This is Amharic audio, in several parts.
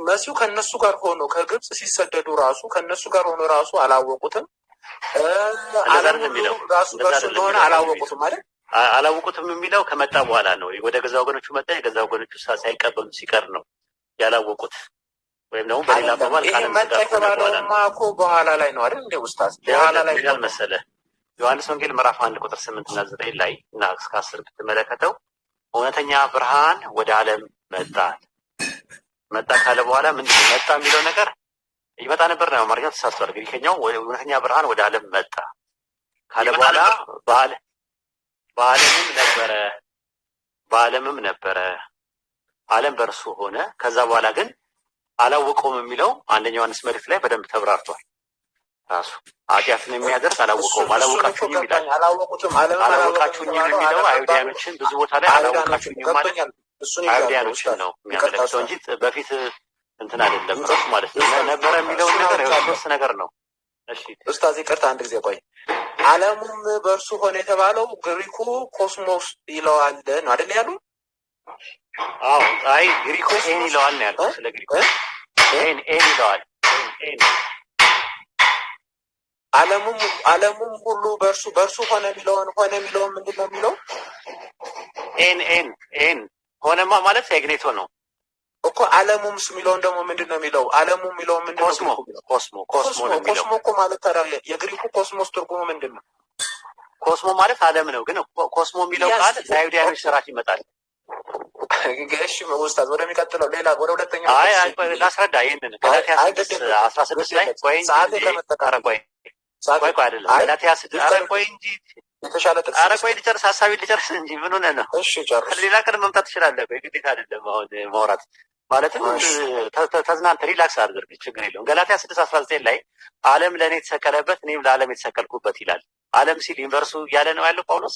መሲሁ ከነሱ ጋር ሆኖ ከግብጽ ሲሰደዱ ራሱ ከነሱ ጋር ሆኖ ራሱ አላወቁትም። ዓለም ሁሉ ራሱ በእርሱ እንደሆነ አላወቁትም ማለት አላወቁትም የሚለው ከመጣ በኋላ ነው። ወደ ገዛ ወገኖቹ መጣ፣ የገዛ ወገኖቹ ሳይቀበሉ ሲቀር ነው ያላወቁት። ወይም ደግሞ በሌላ አባባል መጣ የተባለውማ እኮ በኋላ ላይ ነው አይደል? እንደ ኡስታዝ በኋላ ላይ ይላል መሰለህ። ዮሐንስ ወንጌል ምዕራፍ 1 ቁጥር 8 እና 9 ላይ እና እስከ 10 ብትመለከተው እውነተኛ ብርሃን ወደ ዓለም መጣ ካለ በኋላ ምንድነው መጣ የሚለው ነገር ይመጣ ነበር ነው። አማርኛው ተሳስቷል። ግሪከኛው እውነተኛ ብርሃን ወደ ዓለም መጣ ካለ በኋላ በዓለምም ነበረ ዓለም በእርሱ ሆነ። ከዛ በኋላ ግን አላወቀውም የሚለው አንደኛ ዮሐንስ መልእክት ላይ በደንብ ተብራርቷል። ራሱ ኃጢአትን የሚያደርግ አላወቀውም፣ አላወቃችሁኝም ይላል። አላወቃችሁኝም የሚለው አይሁዳኖችን ብዙ ቦታ ላይ አላወቃችሁኝም ማለት አይሁዳኖችን ነው የሚያመለክተው እንጂ በፊት እንትን አይደለም ራሱ ማለት ነው። ነበረ የሚለው ነገር ሶስት ነገር ነው። እሺ ኡስታዝ ይቅርታ አንድ ጊዜ ቆይ። ዓለሙም በእርሱ ሆነ የተባለው ግሪኩ ኮስሞስ ይለዋል ነው አይደል ያሉ? አዎ አይ ግሪኩ ኤን ይለዋል ነው ያለው። ስለ ግሪኩ ኤን ይለዋል። ኤን ዓለሙም ሁሉ በእርሱ ሆነ የሚለውን ምንድን ነው የሚለው? ኤን ሆነማ ማለት ኤግኔቶ ነው እኮ። ዓለሙምስ የሚለውን ደግሞ ምንድን ነው የሚለው? ዓለሙ የሚለውን ምንድን ነው? ኮስሞ እኮ ማለት ታዲያ የግሪኩ ኮስሞስ ትርጉሙ ምንድን ነው? ኮስሞ ማለት ዓለም ነው። ግን ኮስሞ የሚለው ቃል ለአይሁዳኖች ስርዓት ይመጣል። እሺ ኡስታዝ ወደሚቀጥለው ሌላ ወደ ሁለተኛው ላስረዳ። ይሄንን ገላትያ 6:16 ላይ ቆይ አይደለም ገላትያ 6 ቆይ እንጂ የተሻለ ጥቅስ ቆይ ልጨርስ፣ ሀሳቤ ልጨርስ እንጂ ምን ሆነህ ነው? እሺ ጨርስ። ሌላ ቀን መምጣት ትችላለህ። ግዴታ አይደለም አሁን ማውራት ማለትም ተዝናንተ ሪላክስ አድርግ፣ ችግር የለውም። ገላትያ 6:19 ላይ ዓለም ለእኔ የተሰቀለበት እኔም ለዓለም የተሰቀልኩበት ይላል። ዓለም ሲል ዩኒቨርሱ እያለ ነው ያለው ጳውሎስ።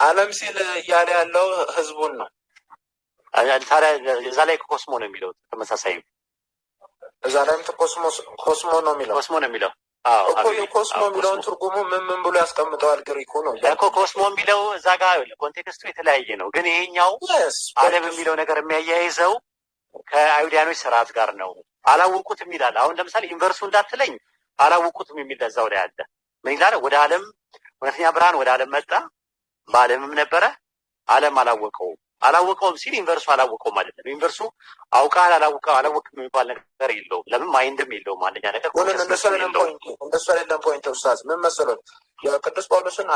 ዓለም ሲል እያለ ያለው ህዝቡን ነው። ታዲያ እዛ ላይ ኮስሞ ነው የሚለው ተመሳሳይ እዛ ላይም ኮስሞ ነው የሚለው እኮ የኮስሞ የሚለውን ትርጉሙ ምን ብሎ ያስቀምጠዋል? ግሪኩ ነው እኮ ኮስሞ የሚለው እዛ ጋር ኮንቴክስቱ የተለያየ ነው። ግን ይሄኛው ዓለም የሚለው ነገር የሚያያይዘው ከአይሁዳኖች ስርዓት ጋር ነው። አላወቁትም ይላል። አሁን ለምሳሌ ዩኒቨርሱ እንዳትለኝ አላወቁትም የሚል እዛው ላይ አለ። ምን ይላል? ወደ ዓለም እውነተኛ ብርሃን ወደ ዓለም መጣ፣ በዓለምም ነበረ፣ ዓለም አላወቀውም ሲል ዩኒቨርሱ አላወቀውም ማለት ነው። ዩኒቨርሱ አውቃል አላወቅም የሚባል ነገር የለውም። ለምን ማይንድም የለውም። አንደኛ ነገር እንደሱ አይደለም ፖይንት ኡስታዝ። ምን መሰሎት የቅዱስ ጳውሎስን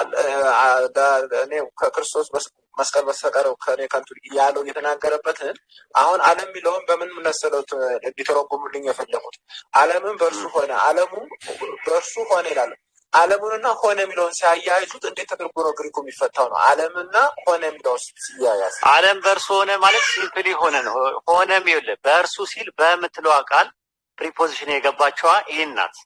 እኔ ከክርስቶስ መስቀል በስተቀር ከኔ ከንቱ ያለው የተናገረበትን አሁን ዓለም የሚለውን በምን መሰሎት እንዲተረጉሙልኝ የፈለጉት? ዓለምን በእርሱ ሆነ ዓለሙም በእርሱ ሆነ ይላል። ዓለሙንና ሆነ የሚለውን ሲያያይዙት እንዴት ተደርጎ ነው ግሪኩ የሚፈታው ነው? ዓለምና ሆነ የሚለው ሲያያዝ ዓለም በእርሱ ሆነ ማለት ሲምፕሊ ሆነ ነው። ሆነም ይኸውልህ በእርሱ ሲል በምትለዋ ቃል ፕሪፖዚሽን የገባቸዋ ይህን ናት።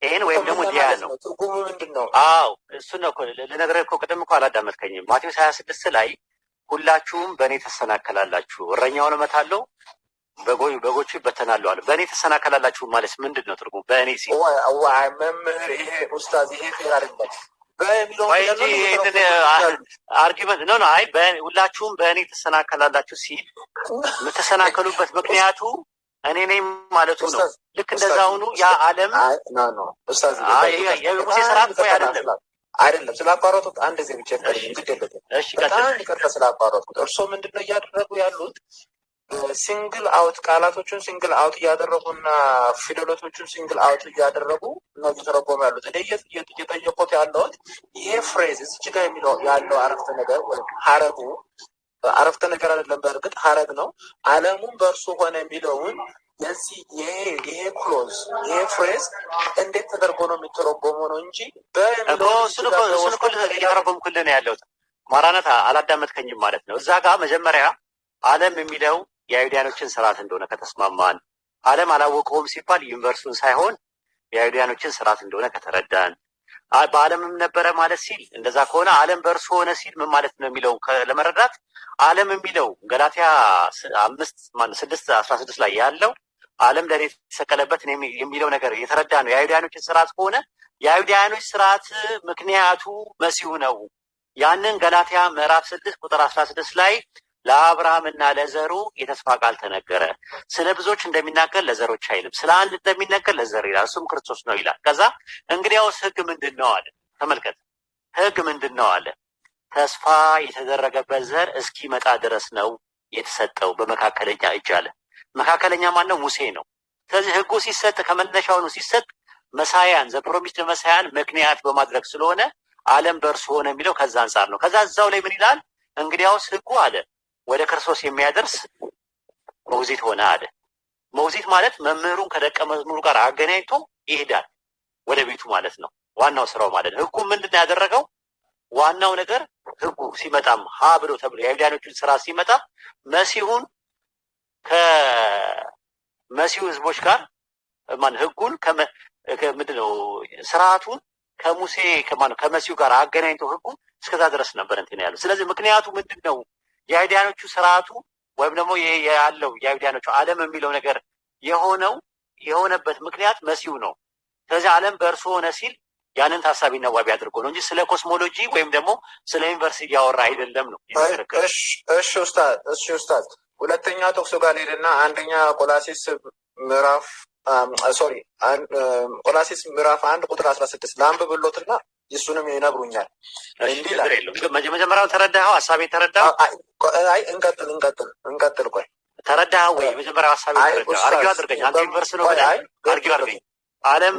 ይህን ወይም ደግሞ ዲያ ነው። ትርጉሙ ምንድን ነው? አዎ እሱ ነው እኮ ልነግርህ እኮ ቅድም እኮ አላዳመጥከኝም። ማቴዎስ 26 ላይ ሁላችሁም በእኔ ተሰናከላላችሁ፣ እረኛውን እመታለሁ፣ በጎቹ ይበተናሉ አለ። በእኔ ተሰናከላላችሁ ማለት ምንድን ነው ትርጉሙ? በእኔ ሲል መምህር ይሄ ኡስታዝ ይሄ ፌር አይደለም። አርጊመንት ነው። አይ ሁላችሁም በእኔ ተሰናከላላችሁ ሲል የምትሰናከሉበት ምክንያቱ እኔ ነኝ ማለቱ ነው። ልክ እንደዛ ሁኑ ያ ዓለም የሙሴ ስርዓት ቆይ አይደለም ስላቋረጡት አንድ ጊዜ ብቻ በጣም ይቅርታ ስላቋረጡት። እርስዎ ምንድን ነው እያደረጉ ያሉት? ሲንግል አውት ቃላቶቹን ሲንግል አውት እያደረጉና ፊደሎቶቹን ሲንግል አውት እያደረጉ ነው እየተረጎሙ ያሉት። እኔ እየጠየቁት ያለሁት ይሄ ፍሬዝ እዚች ጋር የሚለው ያለው አረፍተ ነገር ወይም ሀረጉ አረፍተ ነገር አይደለም፣ በእርግጥ ሀረግ ነው። ዓለሙን በእርሱ ሆነ የሚለውን የዚህ ይሄ ክሎዝ ይሄ ፍሬዝ እንዴት ተደርጎ ነው የሚተረጎመው ነው እንጂ እሱን እኮ እየተረጎምኩልህ ነው ያለሁት። ማራናታ አላዳመጥከኝም ማለት ነው። እዛ ጋር መጀመሪያ ዓለም የሚለው የአይሁዳኖችን ስርዓት እንደሆነ ከተስማማን፣ ዓለም አላወቀውም ሲባል ዩኒቨርሱን ሳይሆን የአይሁዳኖችን ስርዓት እንደሆነ ከተረዳን፣ በዓለምም ነበረ ማለት ሲል እንደዛ ከሆነ ዓለም በእርሱ ሆነ ሲል ምን ማለት ነው የሚለውን ለመረዳት ዓለም የሚለው ገላትያ 6:16 ላይ ያለው ዓለም ለእኔ የተሰቀለበት የሚለው ነገር የተረዳ ነው የአይሁዳኖችን ስርዓት ከሆነ የአይሁዳኖች ስርዓት ምክንያቱ መሲሁ ነው። ያንን ገላትያ ምዕራፍ 6 ቁጥር 16 ላይ ለአብርሃም እና ለዘሩ የተስፋ ቃል ተነገረ። ስለ ብዙዎች እንደሚናገር ለዘሮች አይልም፣ ስለ አንድ እንደሚነገር ለዘር ይላል፣ እሱም ክርስቶስ ነው ይላል። ከዛ እንግዲያውስ ሕግ ምንድን ነው አለ። ተመልከት፣ ሕግ ምንድን ነው አለ። ተስፋ የተደረገበት ዘር እስኪመጣ ድረስ ነው የተሰጠው በመካከለኛ እጅ አለ። መካከለኛ ማን ነው? ሙሴ ነው። ስለዚህ ሕጉ ሲሰጥ ከመነሻውኑ ሲሰጥ መሳያን ዘፕሮሚስድ መሳያን ምክንያት በማድረግ ስለሆነ ዓለም በእርሱ ሆነ የሚለው ከዛ አንጻር ነው። ከዛ እዛው ላይ ምን ይላል? እንግዲያውስ ሕጉ አለ ወደ ክርስቶስ የሚያደርስ ሞግዚት ሆነ አለ። ሞግዚት ማለት መምህሩን ከደቀ መዝሙሩ ጋር አገናኝቶ ይሄዳል ወደ ቤቱ ማለት ነው። ዋናው ስራው ማለት ነው። ሕጉ ምንድን ነው ያደረገው? ዋናው ነገር ሕጉ ሲመጣም ሀ ብሎ ተብሎ የአይሁዳኖቹን ስራ ሲመጣ መሲሁን ከመሲሁ ህዝቦች ጋር ሕጉን ምንድን ነው ስርዓቱን ከሙሴ ከመሲሁ ጋር አገናኝቶ ሕጉ እስከዛ ድረስ ነበር እንትን ያለው። ስለዚህ ምክንያቱ ምንድን ነው? የአይሁዳኖቹ ስርዓቱ ወይም ደግሞ ያለው የአይሁዳኖቹ ዓለም የሚለው ነገር የሆነበት ምክንያት መሲሁ ነው። ስለዚህ ዓለም በእርሱ ሆነ ሲል ያንን ታሳቢና ዋቢ አድርጎ ነው እንጂ ስለ ኮስሞሎጂ ወይም ደግሞ ስለ ዩኒቨርሲቲ እያወራ አይደለም ነው። እሺ ኡስታዝ ሁለተኛ ጥቅሱ ጋር ሄድና አንደኛ ቆላሲስ ምዕራፍ ቆላሲስ ምዕራፍ 1 ቁጥር 16 ለአንብብሎትና እሱንም ይነግሩኛል። እንዲህ ይላል። መጀመሪያውን ተረዳኸው? ሀሳቤ ተረዳኸው? አይ እንቀጥል። ቆይ ተረዳኸው ወይ? መጀመሪያው ሀሳቤ ተረዳኸው? አርጊው አድርገኝ። አንተ ዩኒቨርሲቲ ነው ብለህ አርጊው አድርገኝ። ዓለም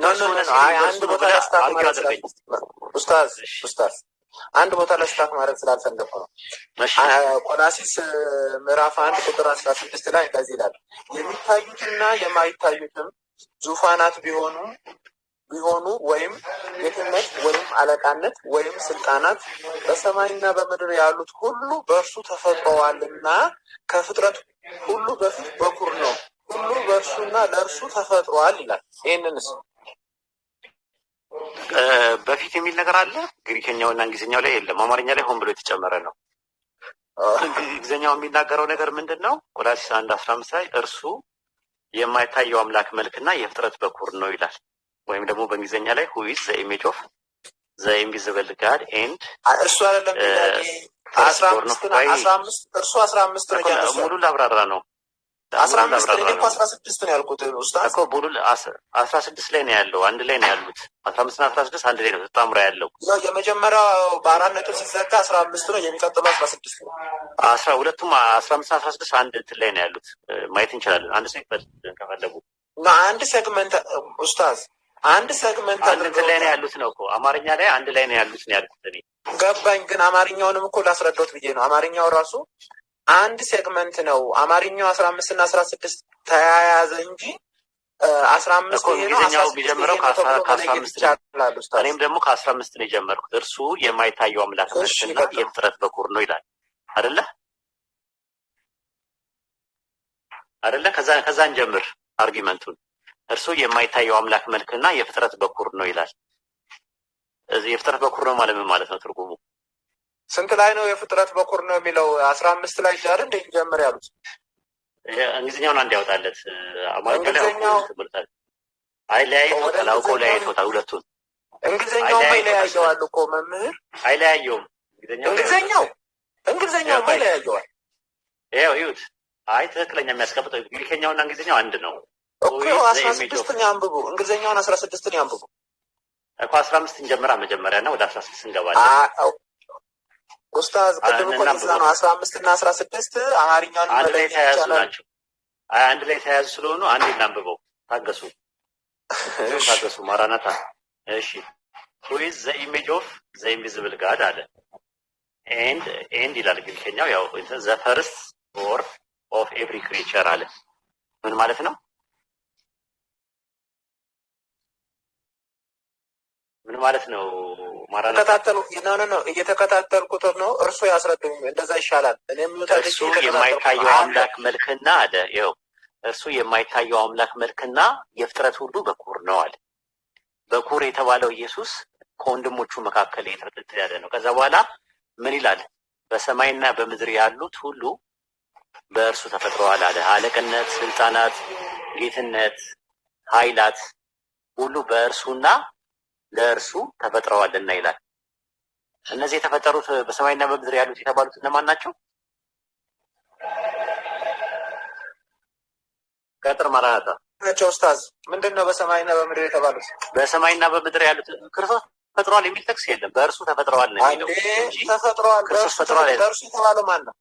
አንድ ቦታ ላይ ኡስታዝ አንድ ቦታ ላይ ስታክ ማድረግ ስላልፈለኩ ነው። ቆላሲስ ምዕራፍ 1 ቁጥር 16 ላይ እንደዚህ ይላል፣ የሚታዩትና የማይታዩትም ዙፋናት ቢሆኑ ወይም ጌትነት ወይም አለቃነት ወይም ስልጣናት በሰማይና በምድር ያሉት ሁሉ በእርሱ ተፈጥረዋልና ከፍጥረት ሁሉ በፊት በኩር ነው፣ ሁሉ በእርሱና ለእርሱ ተፈጥሯል ይላል። ይህንንስ በፊት የሚል ነገር አለ። ግሪከኛውና እንግሊዝኛው ላይ የለም። አማርኛ ላይ ሆን ብሎ የተጨመረ ነው። እንግሊዝኛው የሚናገረው ነገር ምንድን ነው? ቆላሲስ 1:15 ላይ እርሱ የማይታየው አምላክ መልክና የፍጥረት በኩር ነው ይላል። ወይም ደግሞ በእንግሊዝኛ ላይ who is the image of the invisible God and እርሱ አይደለም ይላል 15 እርሱ 15 ነው። ሙሉ ላብራራ ነው 15 ላይ እኮ 16 ነው ያልኩት ኡስታዝ እኮ ሙሉ 16 ላይ ነው ያለው። አንድ ላይ ነው ያሉት 15 እና 16 አንድ ላይ ነው ተጣምሮ ያለው። የመጀመሪያው በአራት ነጥብ ሲዘጋ 15 ነው፣ የሚቀጥለው 16 ነው። 12ቱም 15 እና 16 አንድ እንትን ላይ ነው ያሉት። ማየት እንችላለን። አንድ ሴግመንት ከፈለጉ አንድ ሴግመንት ኡስታዝ አንድ ሴግመንት አንድ ላይ ነው ያሉት ነው እኮ አማርኛ ላይ አንድ ላይ ነው ያሉት ነው ያልኩት እኔ። ገባኝ። ግን አማርኛውንም እኮ ላስረዳት ብዬ ነው። አማርኛው ራሱ አንድ ሴግመንት ነው። አማርኛው 15 እና 16 ተያያዘ እንጂ 15 ነው። እንግሊዝኛው ቢጀምረው ከ15 ነው። እኔም ደግሞ ከ15 ነው የጀመርኩት። እርሱ የማይታየው አምላክ መልክና የፍጥረት በኩር ነው ይላል አይደለ? ከዛን ጀምር አርጊመንቱን። እርሱ የማይታየው አምላክ መልክና የፍጥረት በኩር ነው ይላል። እዚህ የፍጥረት በኩር ነው ማለት ምን ማለት ነው? ትርጉሙ ስንት ላይ ነው የፍጥረት በኩር ነው የሚለው? 15 ላይ ጃር እንደ ጀምር ያሉት እንግሊዝኛውን አንድ ያወጣለት አማርኛው አይለያየውም። አውቀው ለያይቶታል ሁለቱን። እንግሊዝኛው አይለያየዋል እኮ መምህር፣ አይለያየውም። እንግሊዝኛው አይለያየዋል። ይኸው ይሁት። አይ ትክክለኛ የሚያስቀምጠው ግሪከኛውና እንግሊዝኛው አንድ ነው እኮ። 16ን ያንብቡ፣ እንግሊዝኛውን 16ን ያንብቡ እኮ። 15ን ጀምራ መጀመሪያ እና ወደ 16 እንገባለን። ኡስታዝ ቅድም እኮ ነው 15 እና 16 አማርኛውን አንድ ላይ ተያያዙ ናቸው። አይ አንድ ላይ ተያያዙ ስለሆኑ አንድ እናንብበው። ታገሱ ማራናታ። እሺ who is the image of the invisible God አለ and ይላል ግሪከኛው። ያው the first born of every creature አለ። ምን ማለት ነው? ምን ማለት ነው? እየተከታተልኩት ነው። እርሱ ያስረዱኝ፣ እንደዛ ይሻላል። እርሱ የማይታየው አምላክ መልክና አለ። ይኸው እርሱ የማይታየው አምላክ መልክና የፍጥረት ሁሉ በኩር ነው አለ። በኩር የተባለው ኢየሱስ ከወንድሞቹ መካከል የተረተተ ያለ ነው። ከዛ በኋላ ምን ይላል? በሰማይና በምድር ያሉት ሁሉ በእርሱ ተፈጥረዋል አለ። አለቅነት፣ ስልጣናት፣ ጌትነት፣ ኃይላት ሁሉ በእርሱና ለእርሱ ተፈጥረዋልና ይላል። እነዚህ የተፈጠሩት በሰማይና በምድር ያሉት የተባሉት እነማን ናቸው? ቀጥር ማራታ ናቸው። ኡስታዝ ምንድን ነው በሰማይና በምድር የተባሉት? በሰማይና በምድር ያሉት ክርስቶስ ተፈጥሯል የሚል ጥቅስ የለም። በእርሱ ተፈጥረዋል ነው የሚለው። ተፈጥሯል ክርስቶስ ተፈጥሯል። በእርሱ የተባለው ማን ነው?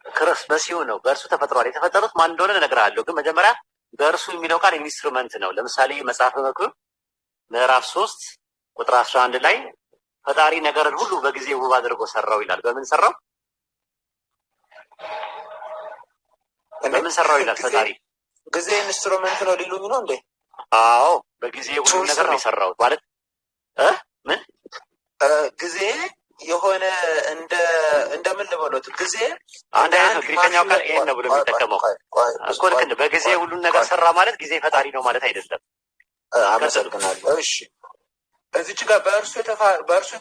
ክርስቶስ መሲሁ ነው። በእርሱ ተፈጥሯል። የተፈጠሩት ማን እንደሆነ እነግርሃለሁ፣ ግን መጀመሪያ በእርሱ የሚለው ቃል ኢንስትሩመንት ነው። ለምሳሌ መጽሐፈ መክብብ ምዕራፍ 3 ቁጥር 11 ላይ ፈጣሪ ነገርን ሁሉ በጊዜ ውብ አድርጎ ሰራው ይላል። በምን ሰራው? በምን ሰራው ይላል ፈጣሪ? ጊዜ ኢንስትሩመንት ነው ሊሉኝ ነው እንዴ? አዎ በጊዜ ሁሉ ነገር ነው የሰራው ማለት ምን ጊዜ የሆነ እንደምን ልበሉት ጊዜ አንድ አይነት ነው። ግሪከኛው ቃል ይሄን ነው ብሎ የሚጠቀመው እኮ ልክ በጊዜ ሁሉን ነገር ሰራ ማለት ጊዜ ፈጣሪ ነው ማለት አይደለም። አመሰግናለሁ። እሺ እዚች ጋር በእርሱ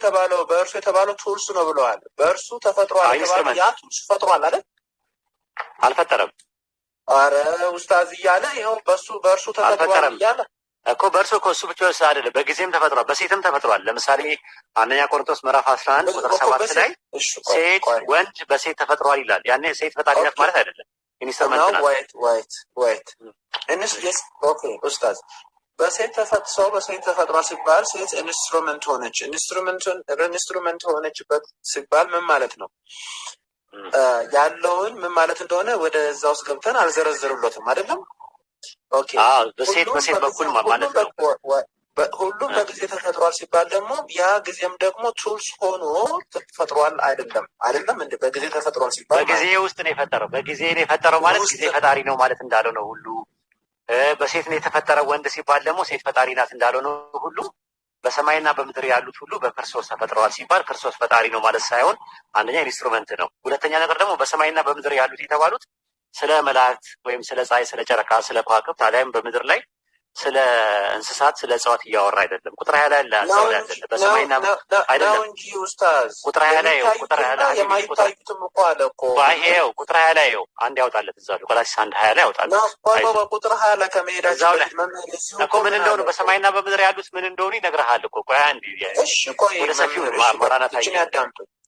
የተባለው ቱልስ ነው ብለዋል። በእርሱ ተፈጥሯል የተባለው ያ ቱልስ ፈጥሯል አይደል? አልፈጠረም። አረ ኡስታዝ እያለ ይኸው በእርሱ ተፈጥሯል እያለ እኮ በእርሱ እኮ እሱ ብቻ አይደለም፣ በጊዜም ተፈጥሯል፣ በሴትም ተፈጥሯል። ለምሳሌ አንደኛ ቆሮንቶስ ምዕራፍ 11 ቁጥር 7 ላይ ሴት ወንድ በሴት ተፈጥሯል ይላል። ያኔ ሴት ፈጣሪ ናት ማለት አይደለም፣ ኢንስትሩመንት ናት። ዋይት ኦኬ ኡስታዝ በሴት ተፈጥሯል ሲባል ሴት ኢንስትሩመንት ሆነች። ኢንስትሩመንት ሆነችበት ሲባል ምን ማለት ነው? ያለውን ምን ማለት እንደሆነ ወደ እዛ ውስጥ ገብተን አልዘረዝርሎትም አይደለም። ኦኬ በሴት በኩል ማለት ነው። ሁሉም በጊዜ ተፈጥሯል ሲባል ደግሞ ያ ጊዜም ደግሞ ቱልስ ሆኖ ተፈጥሯል አይደለም እንዴ? በጊዜ ተፈጥሯል ሲባል በጊዜ ውስጥ ነው የፈጠረው። በጊዜ ነው የፈጠረው ማለት ጊዜ ፈጣሪ ነው ማለት እንዳለው ነው ሁሉ። በሴት ነው የተፈጠረው ወንድ ሲባል ደግሞ ሴት ፈጣሪ ናት እንዳለው ነው ሁሉ። በሰማይና በምድር ያሉት ሁሉ በክርስቶስ ተፈጥረዋል ሲባል ክርስቶስ ፈጣሪ ነው ማለት ሳይሆን አንደኛ ኢንስትሩመንት ነው። ሁለተኛ ነገር ደግሞ በሰማይና በምድር ያሉት የተባሉት ስለ መላእክት ወይም ስለ ፀሐይ፣ ስለ ጨረቃ፣ ስለ ከዋክብት አሊያም በምድር ላይ ስለ እንስሳት፣ ስለ እጽዋት እያወራ አይደለም። ቁጥር 20 ላይ አይደለም። በሰማይና አይደለም እንጂ ኡስታዝ ቁጥር 20 ላይ ቁጥር 20 ላይ የማይታዩትም እኮ አለ እኮ ባይሄው ቁጥር 20 ላይ አንድ ያውጣለት እዛው ቆላሲስ 1:20 ላይ ያውጣለት። ቁጥር 20 ላይ ከመሄዳቸው እኮ ምን እንደሆነ በሰማይና በምድር ያሉት ምን እንደሆነ ይነግርሃል እኮ። ቆይ አንዴ እሺ፣ ቆይ ወደ ሰፊው ማራናታ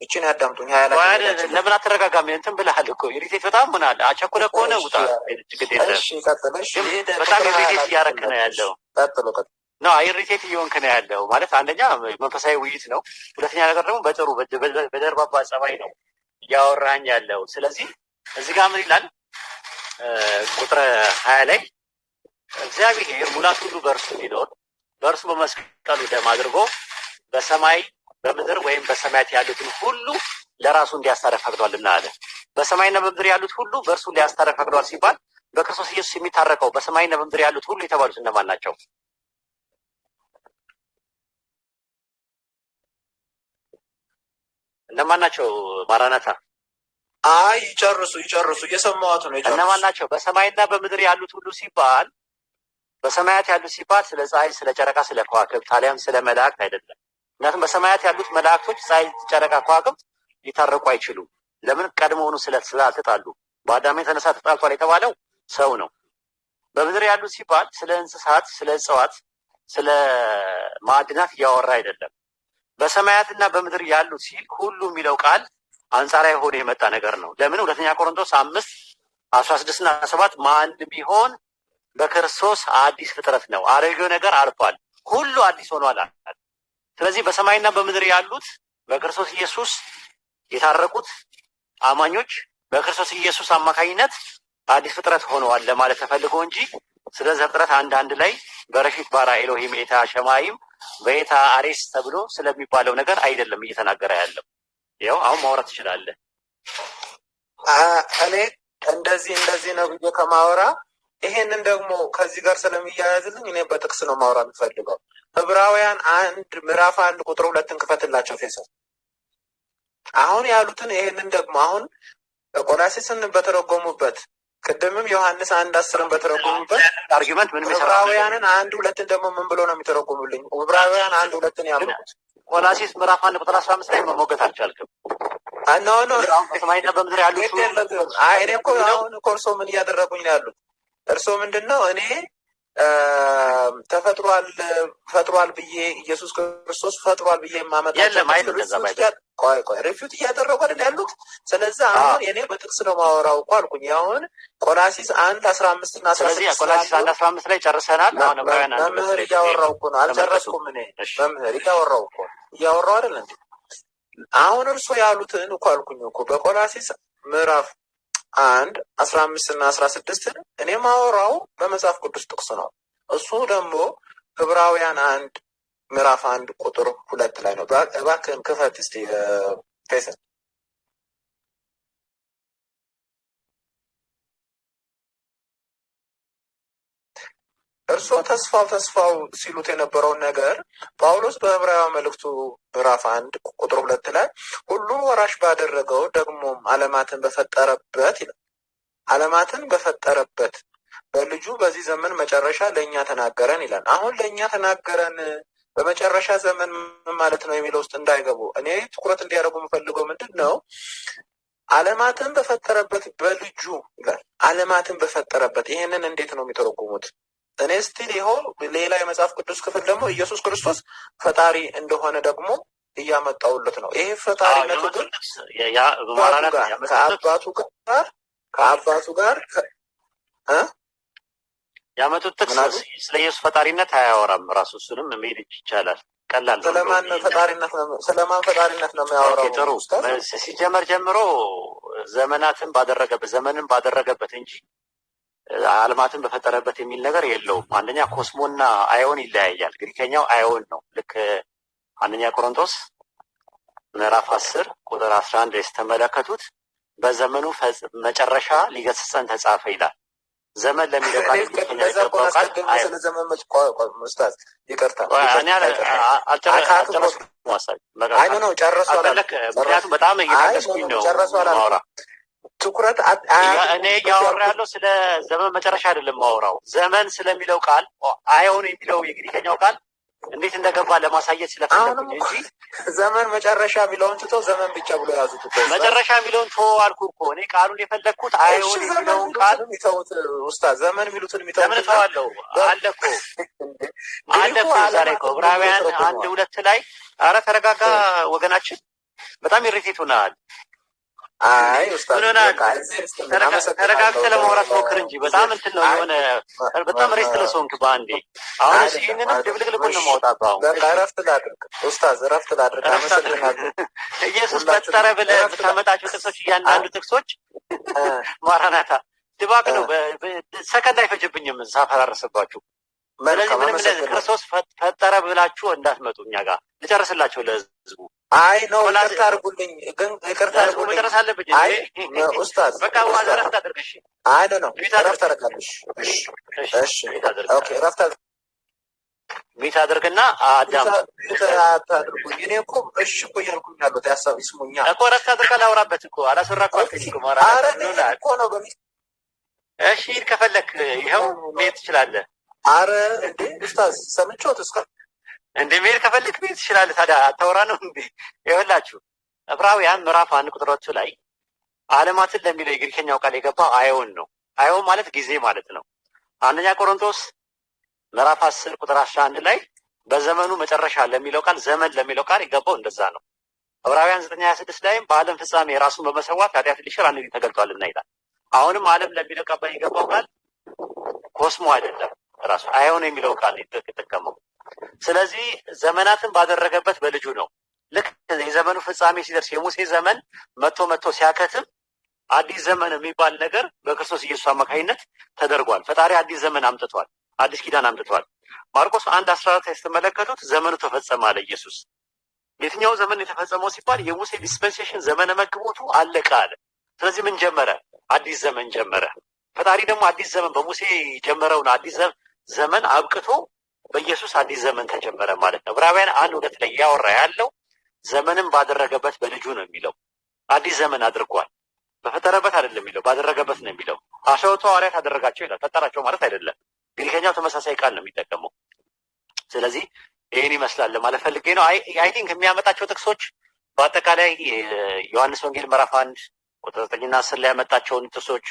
እቺን ያዳምጡኝ። 20 ላይ ለምን አትረጋጋም? እንትን ብለሃል እኮ ኢሪቴት በጣም ምን አለ አቸኩለ ከሆነ ውጣ። ችግር የለም። እሺ ቀጥለሽ። በጣም ኢሪቴት እያደረክ ነው ያለው ቀጥሎ ነው ኢሪቴት እየሆንክ ነው ያለው ማለት አንደኛ መንፈሳዊ ውይይት ነው፣ ሁለተኛ ነገር ደግሞ በጥሩ በደርባባ ጸባይ ነው እያወራኝ ያለው። ስለዚህ እዚህ ጋር ምን ይላል? ቁጥር 20 ላይ እግዚአብሔር ሙላት ሁሉ በእርሱ ቢኖር በእርሱ በመስቀሉ ደም አድርጎ በሰማይ በምድር ወይም በሰማያት ያሉትን ሁሉ ለራሱ እንዲያስታርቅ ፈቅዷልና አለ። በሰማይና በምድር ያሉት ሁሉ በእርሱ ሊያስታርቅ ፈቅዷል ሲባል በክርስቶስ ኢየሱስ የሚታረቀው በሰማይና በምድር ያሉት ሁሉ የተባሉት እነማን ናቸው? እነማን ናቸው? ማራናታ ይጨርሱ እየሰማሁት ነው። እነማን ናቸው? በሰማይና በምድር ያሉት ሁሉ ሲባል በሰማያት ያሉት ሲባል ስለ ፀሐይ፣ ስለ ጨረቃ፣ ስለ ከዋክብት አሊያም ስለ መላእክት አይደለም። ምክንያቱም በሰማያት ያሉት መላእክቶች ፀሐይ፣ ጨረቃ፣ ከዋክብት ሊታረቁ አይችሉም። ለምን? ቀድሞውኑ ስላልተጣሉ። በአዳም የተነሳ ተጣልቷል የተባለው ሰው ነው። በምድር ያሉት ሲባል ስለ እንስሳት፣ ስለ እጽዋት፣ ስለ ማዕድናት እያወራ አይደለም። በሰማያትና በምድር ያሉት ሲል ሁሉ የሚለው ቃል አንጻራዊ ሆኖ የመጣ ነገር ነው። ለምን? ሁለተኛ ቆሮንቶስ 5:16 እና 17 ማንም ቢሆን በክርስቶስ አዲስ ፍጥረት ነው፣ አሮጌው ነገር አልፏል፣ ሁሉ አዲስ ሆኗል። ስለዚህ በሰማይና በምድር ያሉት በክርስቶስ ኢየሱስ የታረቁት አማኞች በክርስቶስ ኢየሱስ አማካኝነት አዲስ ፍጥረት ሆነዋል ለማለት ተፈልጎ እንጂ ስለ ዘፍጥረት አንድ ላይ በረሺት ባራ ኤሎሂም ኤታ ሸማይም በኤታ አሬስ ተብሎ ስለሚባለው ነገር አይደለም እየተናገረ ያለው። ያው አሁን ማውራት ትችላለህ። እኔ እንደዚህ ነው ብዬ ከማወራ ይሄንን ደግሞ ከዚህ ጋር ስለሚያያዝልኝ እኔ በጥቅስ ነው ማውራት የምፈልገው። ዕብራውያን 1 ምዕራፍ 1 ቁጥር 2 ክፈትላቸው ፌሰል አሁን ያሉትን ይሄንን ደግሞ አሁን ቆላሲስን በተረጎሙበት ቅድምም ዮሐንስ 1:10 በተረጎሙበት አርጊመንት ምንም ይሰራል። ዕብራውያንን 1:2 ደግሞ ምን ብሎ ነው የሚተረጎሙልኝ? ዕብራውያን 1:2 ያሉት ቆላሲስ ምዕራፍ 1 ቁጥር 15 ላይ መሞገት አልቻልክም። ኖ በሰማይና በምድር ያሉት እኔ እኮ አሁን እርሶ ምን እያደረጉኝ ነው ያሉት? እርሶ ምንድን ነው እኔ ፈጥሯል ብዬ ኢየሱስ ክርስቶስ ፈጥሯል ብዬ የማመጣቸው ሪፊዩት እያደረጉ አይደል ያሉት። ስለዚህ አሁን እኔ በጥቅስ ነው ማወራው እኮ አልኩኝ። አሁን ቆላሲስ 1:15 እና 16 ቆላሲስ 1:15 ላይ ጨርሰናል። አሁን መምህር እያወራው እኮ ነው። አልጨረስኩም እኔ መምህር እያወራው አይደል እንዴ? አሁን እርሶ ያሉትን እኮ አልኩኝ እኮ በቆላሲስ ምዕራፍ 1:15 እና 16 እኔ ማወራው በመጽሐፍ ቅዱስ ጥቅስ ነው። እሱ ደግሞ ዕብራውያን 1:1 ላይ ነው። እባክህን ክፈት እስቲ ፌሰን። እርሶ ተስፋው ሲሉት የነበረውን ነገር ጳውሎስ በዕብራውያን መልእክቱ ምዕራፍ 1:2 ላይ ሁሉን ወራሽ ባደረገው ደግሞም ዓለማትን በፈጠረበት ይላል። ዓለማትን በፈጠረበት በልጁ በዚህ ዘመን መጨረሻ ለእኛ ተናገረን ይላል። አሁን ለእኛ ተናገረን በመጨረሻ ዘመን ምን ማለት ነው የሚለው ውስጥ እንዳይገቡ እኔ ትኩረት እንዲያደርጉ የምፈልገው ምንድን ነው? ዓለማትን በፈጠረበት በልጁ ይላል። ዓለማትን በፈጠረበት ይሄንን እንዴት ነው የሚተረጉሙት? እኔ ስቲል ይኸው ሌላ የመጽሐፍ ቅዱስ ክፍል ደግሞ ኢየሱስ ክርስቶስ ፈጣሪ እንደሆነ ደግሞ እያመጣውለት ነው። ይሄ ፈጣሪነቱ ግን ከአባቱ ጋር ያመጡት ጥቅስ ስለ ኢየሱስ ፈጣሪነት አያወራም። ራሱ እሱንም መሄድ ይቻላል። ቀላል ስለማን ፈጣሪነት ነው የሚያወራው? ጥሩ ሲጀመር ጀምሮ ዘመንን ባደረገበት እንጂ ዓለማትን በፈጠረበት የሚል ነገር የለውም። አንደኛ ኮስሞና አዮን ይለያያል። ግሪከኛው አዮን ነው። ልክ አንደኛ ቆሮንቶስ ምዕራፍ 10:11 ላይ ስተመለከቱት በዘመኑ መጨረሻ ሊገስጸን ተጻፈ ይላል። ዘመን ለሚለው ቃል ግሪከኛ ይገባው ቃል ምክንያቱም በጣም እየታገስኩኝ ነው ማውራ ትኩረት እኔ እያወራ ያለው ስለ ዘመን መጨረሻ አይደለም ማውራው። ዘመን ስለሚለው ቃል አዮን የሚለው የግሪከኛው ቃል እንዴት እንደገባ ለማሳየት ስለፈለኩኝ እንጂ ዘመን መጨረሻ የሚለውን ትቶ ዘመን ብቻ ብሎ ያዙት እኮ። መጨረሻ የሚለውን ተወው አልኩ እኮ። እኔ ቃሉን የፈለግኩት አዮን የሚለውን ቃል የሚተውት ኡስታዝ፣ ዘመን የሚሉትን የሚተውት ለምን ተዋለው? አለ እኮ ዛሬ እኮ ዕብራውያን 1:2 ላይ ኧረ ተረጋጋ ወገናችን፣ በጣም ኢሪቴት ሆነሃል። አይ ኡስታዝ ተረጋግተህ ለማውራት ሞክር እንጂ በጣም እንትን ነው የሆነ በጣም ሬስትለስ ሆንክ በአንዴ። አሁን ይህንንም ድብልቅልቁን ነው ማውጣት። አሁን በቃ እረፍት ላድርግ ኡስታዝ፣ እረፍት ላድርግ። አመሰግናለሁ። ኢየሱስ ፈጠረ ብለህ የምታመጣቸው ጥቅሶች እያንዳንዱ ጥቅሶች ማራናታ ድባቅ ነው። ሰከንድ አይፈጅብኝም ሳፈራረስባችሁ። ስለዚህ ምንም ክርስቶስ ፈጠረ ብላችሁ እንዳትመጡ እኛ ጋር ልጨርስላቸው ለህዝቡ። አይ ነው ይቅርታ አድርጉልኝ፣ ግን ይቅርታ አድርጉልኝ። መጨረስ አለብኝ። አይ ኡስታዝ በቃ እረፍት አድርግ። እሺ አይ ነው እረፍት አደርጋለሁ። እሺ ኦኬ እረፍት ቤት አድርግና አዳም አታድርጉኝ። እኔ እኮ እሺ እኮ እያልኩኝ ያሉት ያሳብ ይስሙኛ እኮ እረፍት አድርጋ ላውራበት እኮ አላስወራኩ አልከኝ እኮ ማራ እኮ ነው እሺ ሂድ ከፈለክ ይኸው መሄድ ትችላለህ። አረ እንዴ ኡስታዝ ሰምቾት እስከ እንደ መሄድ ከፈለክ መሄድ ትችላለህ። ታዲያ አታወራ ነው እንዴ? ይኸውላችሁ ዕብራውያን ምዕራፍ 1:2 ላይ ዓለማትን ለሚለው የግሪከኛው ቃል የገባው አዮን ነው። አዮን ማለት ጊዜ ማለት ነው። አንደኛ ቆሮንቶስ ምዕራፍ 10:11 ላይ በዘመኑ መጨረሻ ለሚለው ቃል ዘመን ለሚለው ቃል የገባው እንደዛ ነው። ዕብራውያን 9:26 ላይም በዓለም ፍጻሜ ራሱን በመሰዋት ኃጢአትን ሊሽር አንድ ጊዜ ተገልጧልና ይላል። አሁንም ዓለም ለሚለው ቃል የገባው ቃል ኮስሞ አይደለም፣ ራሱ አዮን የሚለው ቃል የተጠቀመው። ስለዚህ ዘመናትን ባደረገበት በልጁ ነው። ልክ የዘመኑ ፍጻሜ ሲደርስ የሙሴ ዘመን መጥቶ ሲያከትም አዲስ ዘመን የሚባል ነገር በክርስቶስ ኢየሱስ አማካኝነት ተደርጓል። ፈጣሪ አዲስ ዘመን አምጥቷል፣ አዲስ ኪዳን አምጥቷል። ማርቆስ 1:14 ስትመለከቱት ዘመኑ ተፈጸመ አለ ኢየሱስ። የትኛው ዘመን የተፈጸመው ሲባል የሙሴ ዲስፐንሴሽን ዘመነ መግቦቱ አለቀ አለ። ስለዚህ ምን ጀመረ? አዲስ ዘመን ጀመረ። ፈጣሪ ደግሞ አዲስ ዘመን በሙሴ ጀመረውን አዲስ ዘመን አብቅቶ በኢየሱስ አዲስ ዘመን ተጀመረ ማለት ነው። ዕብራውያን 1:2 ላይ ያወራ ያለው ዘመንም ባደረገበት በልጁ ነው የሚለው። አዲስ ዘመን አድርጓል። በፈጠረበት አይደለም የሚለው፣ ባደረገበት ነው የሚለው። 12 ሐዋርያት አደረጋቸው ይላል። ፈጠራቸው ማለት አይደለም። ግሪከኛው ተመሳሳይ ቃል ነው የሚጠቀመው። ስለዚህ ይህን ይመስላል ለማለት ፈልጌ ነው። አይ ቲንክ የሚያመጣቸው ጥቅሶች በአጠቃላይ ዮሐንስ ወንጌል ምዕራፍ 1:9 እና 10 ላይ ያመጣቸውን ጥቅሶች፣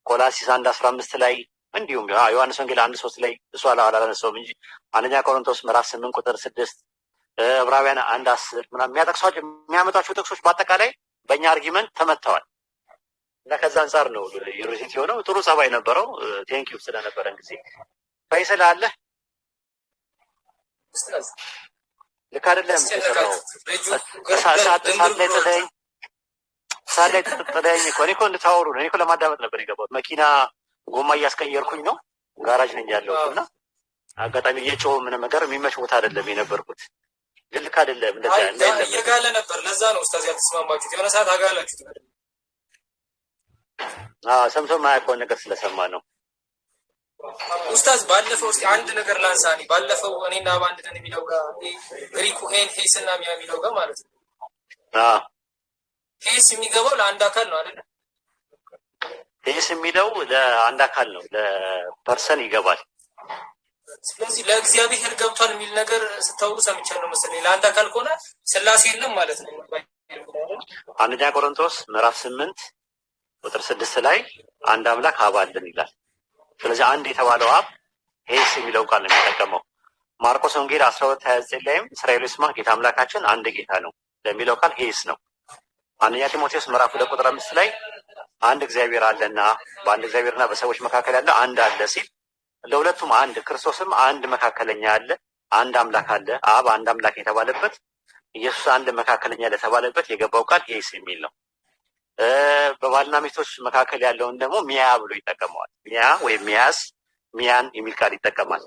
ቆላሲስ 1:15 ላይ እንዲሁም ዮሐንስ ወንጌል 1:3 ላይ እሱ አላነሳውም እንጂ አንደኛ ቆሮንቶስ ምዕራፍ 8 ቁጥር 6 ዕብራውያን 1:10 ምናምን የሚያጠቅሷቸው የሚያመጣቸው ጥቅሶች በአጠቃላይ በእኛ አርጊመንት ተመተዋል እና ከዛ አንጻር ነው ዩኒቨርሲቲ የሆነው። ጥሩ ጸባይ ነበረው። ቴንኪዩ ስለነበረን ጊዜ ፈይሰል አለ ልክ አይደለም ሳት ላይ ጥለኸኝ እኮ እኔ እኮ እንድታወሩ ነው። እኔ እኮ ለማዳመጥ ነበር የገባሁት። መኪና ጎማ እያስቀየርኩኝ ነው፣ ጋራጅ ነኝ ያለሁት እና አጋጣሚ እየጮሁ ምንም ነገር የሚመች ቦታ አይደለም የነበርኩት። ግን ልክ አይደለም እንደዛ እየጋለ ነበር። ለዛ ነው ኡስታዝ ያልተስማማችሁት። የሆነ ሰዓት አጋላችሁት። ሰምቶ የማያውቀውን ነገር ስለሰማ ነው። ኡስታዝ ባለፈው እስኪ አንድ ነገር ላንሳኒ። ባለፈው እኔና ባንድ ነን የሚለው ጋር ግሪኩ ሄስ እና ሚያ የሚለው ጋር ማለት ነው። ሄስ የሚገባው ለአንድ አካል ነው አይደል? ሄስ የሚለው ለአንድ አካል ነው፣ ለፐርሰን ይገባል። ስለዚህ ለእግዚአብሔር ገብቷል የሚል ነገር ስታውሩ ሰምቻለሁ መሰለኝ። ለአንድ አካል ከሆነ ስላሴ የለም ማለት ነው። አንደኛ ቆሮንቶስ ምዕራፍ 8 ቁጥር 6 ላይ አንድ አምላክ አብ አለን ይላል። ስለዚህ አንድ የተባለው አብ ሄስ የሚለው ቃል ነው የሚጠቀመው። ማርቆስ ወንጌል 12:29 ላይም እስራኤሎች ስማ ጌታ አምላካችን አንድ ጌታ ነው ለሚለው ቃል ሄስ ነው። አንደኛ ጢሞቴዎስ ምዕራፍ 2 ቁጥር 5 ላይ አንድ እግዚአብሔር አለና በአንድ እግዚአብሔርና በሰዎች መካከል ያለ አንድ አለ ሲል ለሁለቱም አንድ ክርስቶስም አንድ መካከለኛ አለ፣ አንድ አምላክ አለ። አብ አንድ አምላክ የተባለበት ኢየሱስ አንድ መካከለኛ ለተባለበት የገባው ቃል ሄስ የሚል ነው። በባልና ሚስቶች መካከል ያለውን ደግሞ ሚያ ብሎ ይጠቀመዋል። ሚያ ወይም ሚያስ ሚያን የሚል ቃል ይጠቀማል።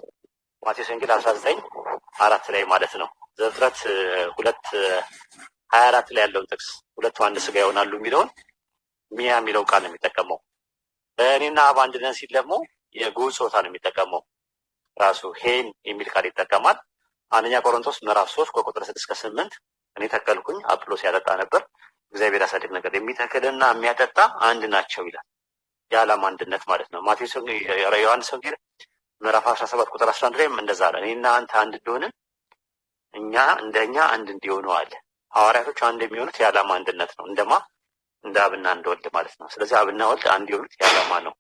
ማቴዎስ ወንጌል 19:4 ላይ ማለት ነው። ዘፍጥረት 2:24 ላይ ያለውን ጥቅስ ሁለቱ አንድ ስጋ ይሆናሉ የሚለውን ሚያ የሚለው ቃል ነው የሚጠቀመው። እኔና አብ አንድ ነን ሲል ደግሞ የግዑዝ ጾታ ነው የሚጠቀመው። ራሱ ሄን የሚል ቃል ይጠቀማል። አንደኛ ቆሮንቶስ ምዕራፍ 3 ከቁጥር 6-8 እኔ ተከልኩኝ አጵሎስ ያጠጣ ነበር እግዚአብሔር ያሳድግ ነገር የሚተክልና የሚያጠጣ አንድ ናቸው ይላል። የዓላማ አንድነት ማለት ነው። ማቴዎስ ዮሐንስ ወንጌል ምዕራፍ 17 ቁጥር 11 ላይም እንደዛ አለ። እኔና አንተ አንድ እንደሆንን እኛ እንደኛ አንድ እንዲሆኑ አለ። ሐዋርያቶች አንድ የሚሆኑት የዓላማ አንድነት ነው። እንደማ እንደ አብና እንደ ወልድ ማለት ነው። ስለዚህ አብና ወልድ አንድ የሆኑት የዓላማ ነው።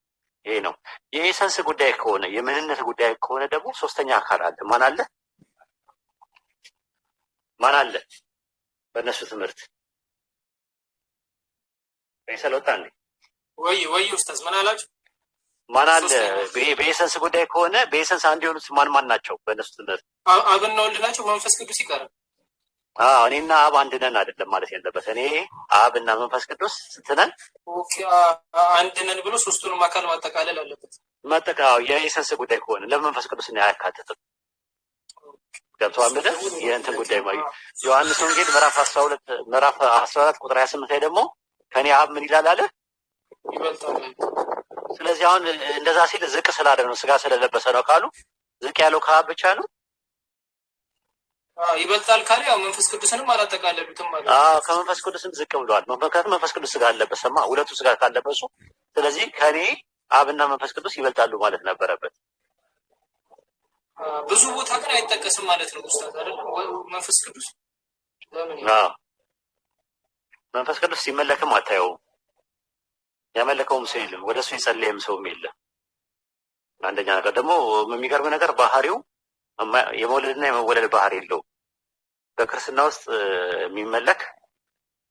ይሄ ነው። የኤሰንስ ጉዳይ ከሆነ የምንነት ጉዳይ ከሆነ ደግሞ ሶስተኛ አካል አለ። ማን አለ? ማን አለ? በእነሱ ትምህርት ፈይሰል ወጣ እንዴ? ወይ ኡስታዝ ምን አላችሁ? ማን አለ? በኤሰንስ ጉዳይ ከሆነ በኤሰንስ አንድ የሆኑት ማን ናቸው? በእነሱ ትምህርት አብና ወልድ ናቸው። መንፈስ ቅዱስ ይቀራል። እኔና አብ አንድ ነን አይደለም ማለት ያለበት። እኔ አብ እና መንፈስ ቅዱስ ስንት ነን? ኦኬ አንድ ነን ብሎ ሶስቱንም አካል ማጠቃለል አለበት። የኤሰንስ ጉዳይ ከሆነ ለመንፈስ ቅዱስ ነው አያካትትም። ገብቶሃል አይደል? የእንትን ጉዳይ ማለት ዮሐንስ ወንጌል ምዕራፍ 14 ቁጥር 28 ላይ ደግሞ ከኔ አብ ምን ይላል አለ? ይበልጣል። ስለዚህ አሁን እንደዛ ሲል ዝቅ ስላደረገ ነው፣ ስጋ ስለለበሰ ነው ቃሉ። ዝቅ ያለው ከአብ ብቻ ነው። ይበልጣል ካለ ያው መንፈስ ቅዱስንም አላጠቃለሉትም ማለት ነው። ከመንፈስ ቅዱስም ዝቅ ብሏል። መንፈስ ቅዱስ ስጋ አለበሰማ፣ ሁለቱ ስጋ ካለበሱ ስለዚህ ከኔ አብና መንፈስ ቅዱስ ይበልጣሉ ማለት ነበረበት። ብዙ ቦታ ግን አይጠቀስም ማለት ነው ኡስታዝ አይደል? መንፈስ ቅዱስ መንፈስ ቅዱስ ሲመለክም አታየውም። ያመለከውም ሰው የለም፣ ወደሱ የጸለየም ሰውም የለም። አንደኛ ነገር ደግሞ የሚገርም ነገር ባህሪው የመውለድና የመወለድ ባህሪ የለውም። በክርስትና ውስጥ የሚመለክ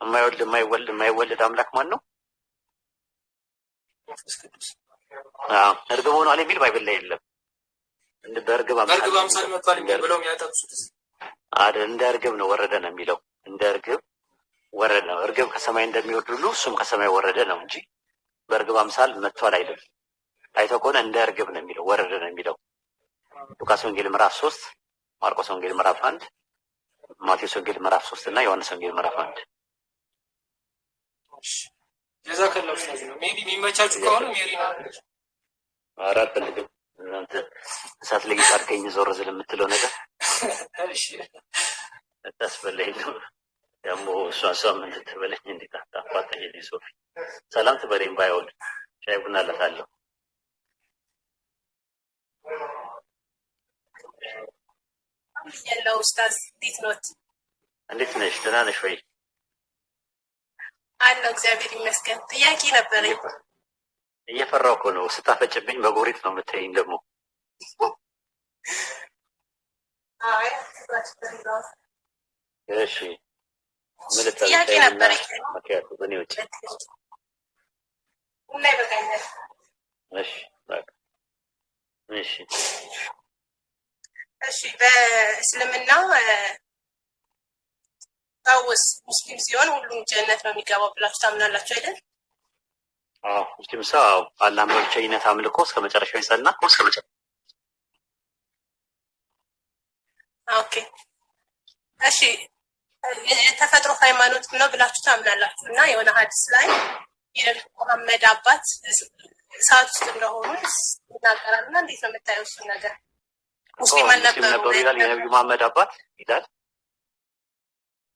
የማይወለድ አምላክ ማን ነው? እርግብ ሆኗል የሚል ባይብል ላይ የለም። በእርግብ አምሳል መጥቷል ብለው የሚያጠቅሱት አይደል? እንደ እርግብ ነው ወረደ ነው የሚለው። እንደ እርግብ ወረደ ነው። እርግብ ከሰማይ እንደሚወርድ ሁሉ እሱም ከሰማይ ወረደ ነው እንጂ በእርግብ አምሳል መጥቷል አይደል? አይተው ከሆነ እንደ እርግብ ነው የሚለው፣ ወረደ ነው የሚለው። ሉቃስ ወንጌል ምዕራፍ 3፣ ማርቆስ ወንጌል ምዕራፍ 1፣ ማቴዎስ ወንጌል ምዕራፍ 3 እና ዮሐንስ ወንጌል ምዕራፍ 1። ጀዛከላሁ ኡስታዝ ነው። ሜቢ የሚመቻችሁ ከሆነ ሜሪ ነው አራት ልጅ እናንተ እሳት ላይ ታርከኝ ዞር ዝል የምትለው ነገር እሺ ተስፈለኝ ነው ደግሞ እሷ ምን ትበለኝ እንዴት አጣፋጠኝ ሶፊ ሰላም ትበለኝ ባይሆን ሻይ ቡና አላታለሁ። ያለው ኡስታዝ እንዴት ኖት? እንዴት ነሽ? ደህና ነሽ ወይ? አለሁ እግዚአብሔር ይመስገን። ጥያቄ ነበረኝ። እየፈራሁ እኮ ነው። ስታፈጭብኝ በጎሪጥ ነው የምትይኝ ደግሞ። እሺ ምን ጥያቄ ነበር። ማኪያቱ በኔ ውጭ። እሺ በቃ እሺ እሺ። በእስልምና ሰውስ ሙስሊም ሲሆን ሁሉም ጀነት ነው የሚገባው ብላችሁ ታምናላችሁ አይደል? አዎ ሙስሊም ሰው አላህን በብቸኝነት አምልኮ እስከ መጨረሻው ይጸና። ኦኬ እሺ። የተፈጥሮ ሃይማኖት ነው ብላችሁ ታምናላችሁ እና የሆነ ሀዲስ ላይ የነብዩ መሐመድ አባት እሳት ውስጥ እንደሆኑ ይናገራል እና እንዴት ነው የምታየው እሱን ነገር? ሙስሊም አልነበሩ ይላል የነብዩ መሐመድ አባት ይላል።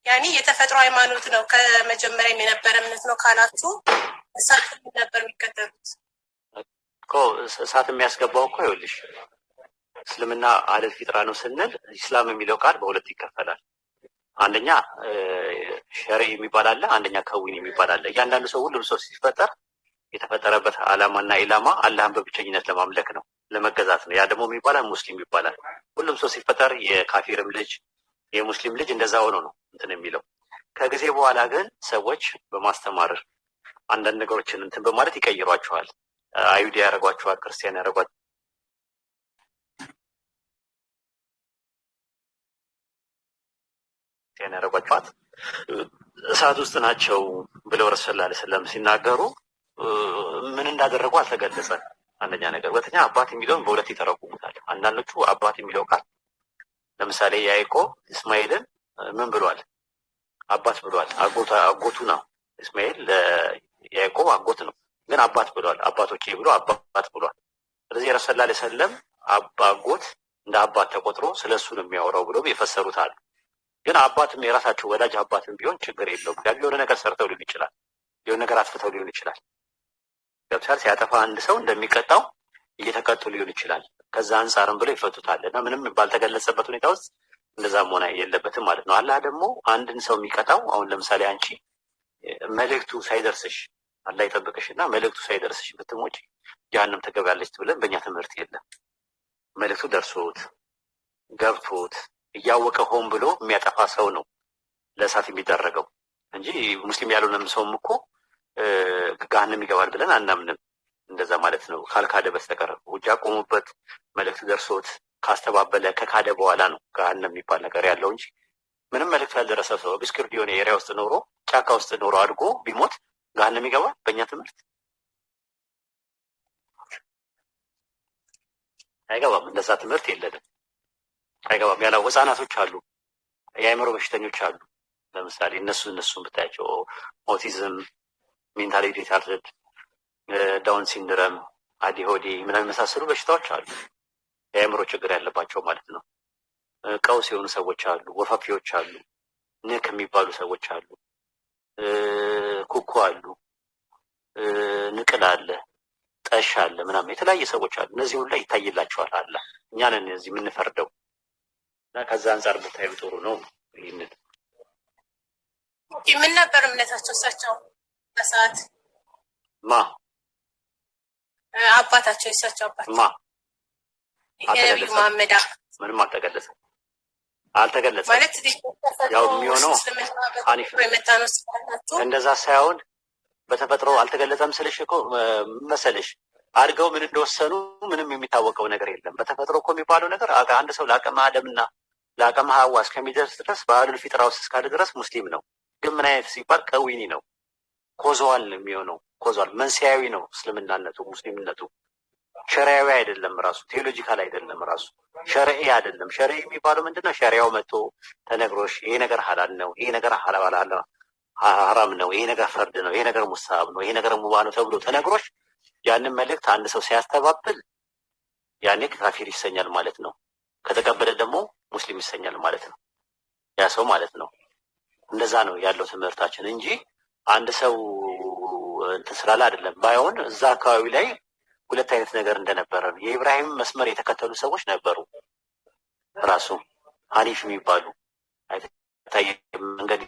ያኔ የተፈጥሮ ሃይማኖት ነው ከመጀመሪያም የነበረ እምነት ነው ካላችሁ እሳት ነበር የሚከተሉት እኮ። እሳት የሚያስገባው እኮ ይኸውልሽ እስልምና አለል ፊጥራ ነው ስንል ኢስላም የሚለው ቃል በሁለት ይከፈላል። አንደኛ ሸሪዕ የሚባል አለ፣ አንደኛ ከዊን የሚባል አለ። እያንዳንዱ ሰው ሁሉም ሰው ሲፈጠር የተፈጠረበት ዓላማና ኢላማ አላህን በብቸኝነት ለማምለክ ነው፣ ለመገዛት ነው። ያ ደግሞ የሚባላል ሙስሊም ይባላል። ሁሉም ሰው ሲፈጠር የካፊርም ልጅ የሙስሊም ልጅ እንደዛ ሆኖ ነው እንትን የሚለው። ከጊዜ በኋላ ግን ሰዎች በማስተማር አንዳንድ ነገሮችን እንትን በማለት ይቀይሯቸዋል። አይሁድ ያደርጓቸዋል፣ ክርስቲያን ያደርጓቸዋል። ያደረጓቸዋል እሳት ውስጥ ናቸው ብለው ረሱል ሰለላሁ ዐለይሂ ወሰለም ሲናገሩ ምን እንዳደረጉ አልተገለጸም። አንደኛ ነገር። ሁለተኛ አባት የሚለውን በሁለት ይተረጉሙታል። አንዳንዶቹ አባት የሚለው ቃል ለምሳሌ ያዕቆብ እስማኤልን ምን ብሏል? አባት ብሏል። አጎቱ ነው። እስማኤል ለያዕቆብ አጎት ነው፣ ግን አባት ብሏል። አባቶቼ ብሎ አባት ብሏል። ስለዚህ ረሱል ሰለላሁ ዐለይሂ ወሰለም አጎት እንደ አባት ተቆጥሮ ስለሱ ነው የሚያወራው ብሎ የፈሰሩታል። ግን አባትም የራሳቸው ወዳጅ አባትም ቢሆን ችግር የለውም። የሆነ ነገር ሰርተው ሊሆን ይችላል፣ የሆነ ነገር አጥፍተው ሊሆን ይችላል። ገብቶሻል? ሲያጠፋ አንድ ሰው እንደሚቀጣው እየተቀጡ ሊሆን ይችላል። ከዛ አንጻርም ብለው ይፈቱታል። እና ምንም ባልተገለጸበት ሁኔታ ውስጥ እንደዛ መሆን የለበትም ማለት ነው። አላህ ደግሞ አንድን ሰው የሚቀጣው አሁን ለምሳሌ አንቺ መልእክቱ ሳይደርስሽ አላህ ይጠብቅሽ እና መልእክቱ ሳይደርስሽ ብትሞጪ ጀሃነም ትገባለች ብለን በእኛ ትምህርት የለም። መልእክቱ ደርሶት ገብቶት እያወቀ ሆን ብሎ የሚያጠፋ ሰው ነው ለእሳት የሚደረገው እንጂ ሙስሊም ያልሆነም ሰውም እኮ ገሃነም ይገባል ብለን አናምንም። እንደዛ ማለት ነው ካልካደ በስተቀር ሁጃ ቆሙበት መልእክት ደርሶት ካስተባበለ ከካደ በኋላ ነው ገሃነም የሚባል ነገር ያለው እንጂ ምንም መልእክት ያልደረሰ ሰው ብስክር የሆነ ኤሪያ ውስጥ ኖሮ ጫካ ውስጥ ኖሮ አድጎ ቢሞት ገሃነም ይገባል በእኛ ትምህርት አይገባም። እንደዛ ትምህርት የለንም፣ አይገባም። ያለው ህጻናቶች አሉ፣ የአእምሮ በሽተኞች አሉ። ለምሳሌ እነሱን ብታያቸው ኦቲዝም፣ ሜንታሊ ሪታርድድ፣ ዳውን ሲንድረም፣ አዲሆዲ ምናምን የመሳሰሉ በሽታዎች አሉ፣ የአእምሮ ችግር ያለባቸው ማለት ነው። ቀውስ የሆኑ ሰዎች አሉ፣ ወፋፊዎች አሉ፣ ንክ የሚባሉ ሰዎች አሉ፣ ኩኩ አሉ፣ ንቅል አለ፣ ጠሽ አለ፣ ምናምን የተለያየ ሰዎች አሉ። እነዚህ ሁሉ ይታይላቸዋል አለ። እኛ ነን እዚህ የምንፈርደው እና ከዛ አንጻር ብታዩ ጥሩ ነው። ይህንን ምን ነበር እምነታቸው እሳቸው በሰዓት ማ አባታቸው እሳቸው አባት ማ የነብዩ መሐመድ ምንም አልተገለጸም ማለት ያው የሚሆነው ሐኒፍ እንደዛ ሳይሆን በተፈጥሮ አልተገለጸም ስልሽ እኮ መሰለሽ አድርገው ምን እንደወሰኑ ምንም የሚታወቀው ነገር የለም። በተፈጥሮ እኮ የሚባለው ነገር አንድ ሰው ለአቅመ አደምና ለአቅመ ሐዋ እስከሚደርስ ድረስ በአሉል ፊጥራ ውስጥ እስካለ ድረስ ሙስሊም ነው። ግን ምን አይነት ሲባል ቀዊኒ ነው፣ ኮዟል የሚሆነው ኮዟል፣ መንስኤያዊ ነው እስልምናነቱ ሙስሊምነቱ። ሸሪዓዊ አይደለም ራሱ፣ ቴዎሎጂካል አይደለም ራሱ፣ ሸሪዒ አይደለም። ሸሪዒ የሚባለው ምንድነው? ሸሪዓው መጥቶ ተነግሮሽ ይሄ ነገር ሐላል ነው፣ ይሄ ነገር ሐራም ነው፣ ይሄ ነገር ፈርድ ነው፣ ይሄ ነገር ሙስታሀብ ነው፣ ይሄ ነገር ሙባህ ነው ተብሎ ተነግሮሽ ያንን መልእክት አንድ ሰው ሲያስተባብል ያኔ ካፊር ይሰኛል ማለት ነው። ከተቀበለ ደግሞ ሙስሊም ይሰኛል ማለት ነው ያ ሰው ማለት ነው። እንደዛ ነው ያለው ትምህርታችን እንጂ አንድ ሰው እንትን ስላለ አይደለም። ባይሆን እዛ አካባቢ ላይ ሁለት አይነት ነገር እንደነበረ ነው። የኢብራሂም መስመር የተከተሉ ሰዎች ነበሩ፣ ራሱ ሐኒፍ የሚባሉ መንገድ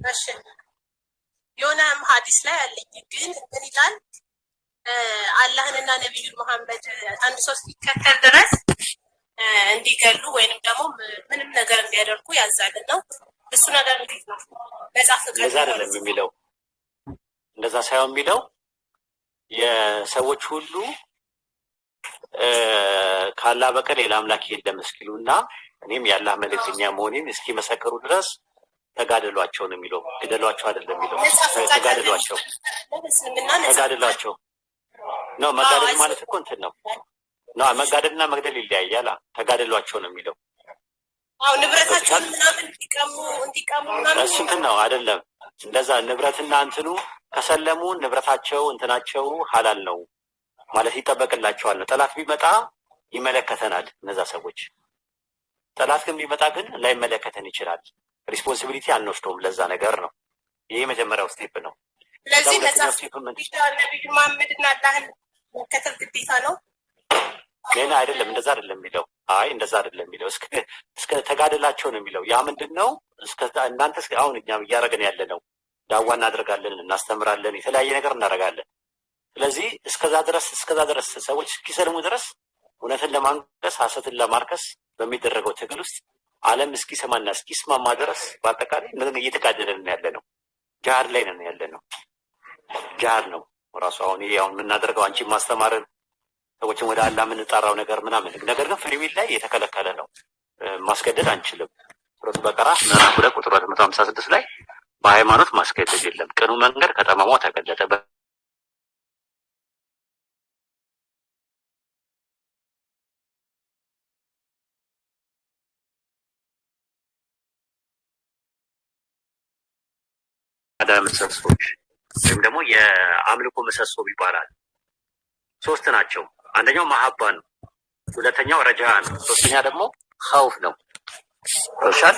እሺ የሆነ ሐዲስ ላይ አለኝ ግን ምን ይላል? አላህንና ነብዩ መሐመድ አንድ ሰው እስኪከተል ድረስ እንዲገሉ ወይንም ደግሞ ምንም ነገር እንዲያደርጉ ያዛል ነው። እሱ ነገር እንዴት ነው? መጽሐፍ እንደዛ አይደለም የሚለው። እንደዛ ሳይሆን የሚለው የሰዎች ሁሉ ካላህ በቀር ሌላ አምላክ የለም እስኪሉና እኔም የአላህ መልእክተኛ መሆኔን እስኪመሰክሩ ድረስ ተጋደሏቸው ነው የሚለው። ግደሏቸው አይደለም የሚለው። ተጋደሏቸው ተጋደሏቸው ነው። መጋደል ማለት እኮ እንትን ነው። መጋደልና መግደል ይለያያል። ተጋደሏቸው ነው የሚለው። አው ንብረታቸውን ምናምን እንዲቀሙ ምናምን እሱ እንትን ነው አይደለም። እንደዛ ንብረትና እንትኑ ከሰለሙ ንብረታቸው እንትናቸው ሐላል ነው ማለት ይጠበቅላቸዋል። ጠላት ቢመጣ ይመለከተናል። እነዛ ሰዎች ጠላት ግን ቢመጣ ግን ላይመለከተን ይችላል። ሪስፖንሲቢሊቲ አንወስደውም ለዛ ነገር ነው። ይሄ የመጀመሪያው ስቴፕ ነው። ስለዚህ መጽሐፍ ነብዩ መሐመድና አላህን መከተል ግዴታ ነው። ግን አይደለም፣ እንደዛ አይደለም የሚለው። አይ እንደዛ አይደለም የሚለው። እስከ ተጋደላቸው ነው የሚለው። ያ ምንድነው? እስከ እናንተ አሁን እኛ እያደረግን ያለ ነው። ዳዋ እናደርጋለን፣ እናስተምራለን፣ የተለያየ ነገር እናደርጋለን። ስለዚህ እስከዛ ድረስ ሰዎች እስኪሰልሙ ድረስ እውነትን ለማንቀስ ሐሰትን ለማርከስ በሚደረገው ትግል ውስጥ ዓለም እስኪሰማና እስኪስማማ ድረስ በአጠቃላይ ምን እየተጋደለን ያለ ነው? ጃሃድ ላይ ነን ያለ ነው። ጃሃድ ነው ራሱ። አሁን ይሄ አሁን የምናደርገው አንቺ ማስተማርን ሰዎችን ወደ አላህ የምንጣራው ነገር ምናምን ነገር ግን ፍሪዊል ላይ የተከለከለ ነው። ማስገደድ አንችልም። ሱረቱ በቀራ ምዕራፍ 2 ቁጥር 156 ላይ በሃይማኖት ማስገደድ የለም፣ ቅኑ መንገድ ከጠማማው ተገለጠ። ምሰሶች ወይም ደግሞ የአምልኮ ምሰሶ ይባላል። 3 ናቸው። አንደኛው መሐባ ነው፣ ሁለተኛው ረጃ ነው፣ ሶስተኛ ደግሞ ኸውፍ ነው። እርሻል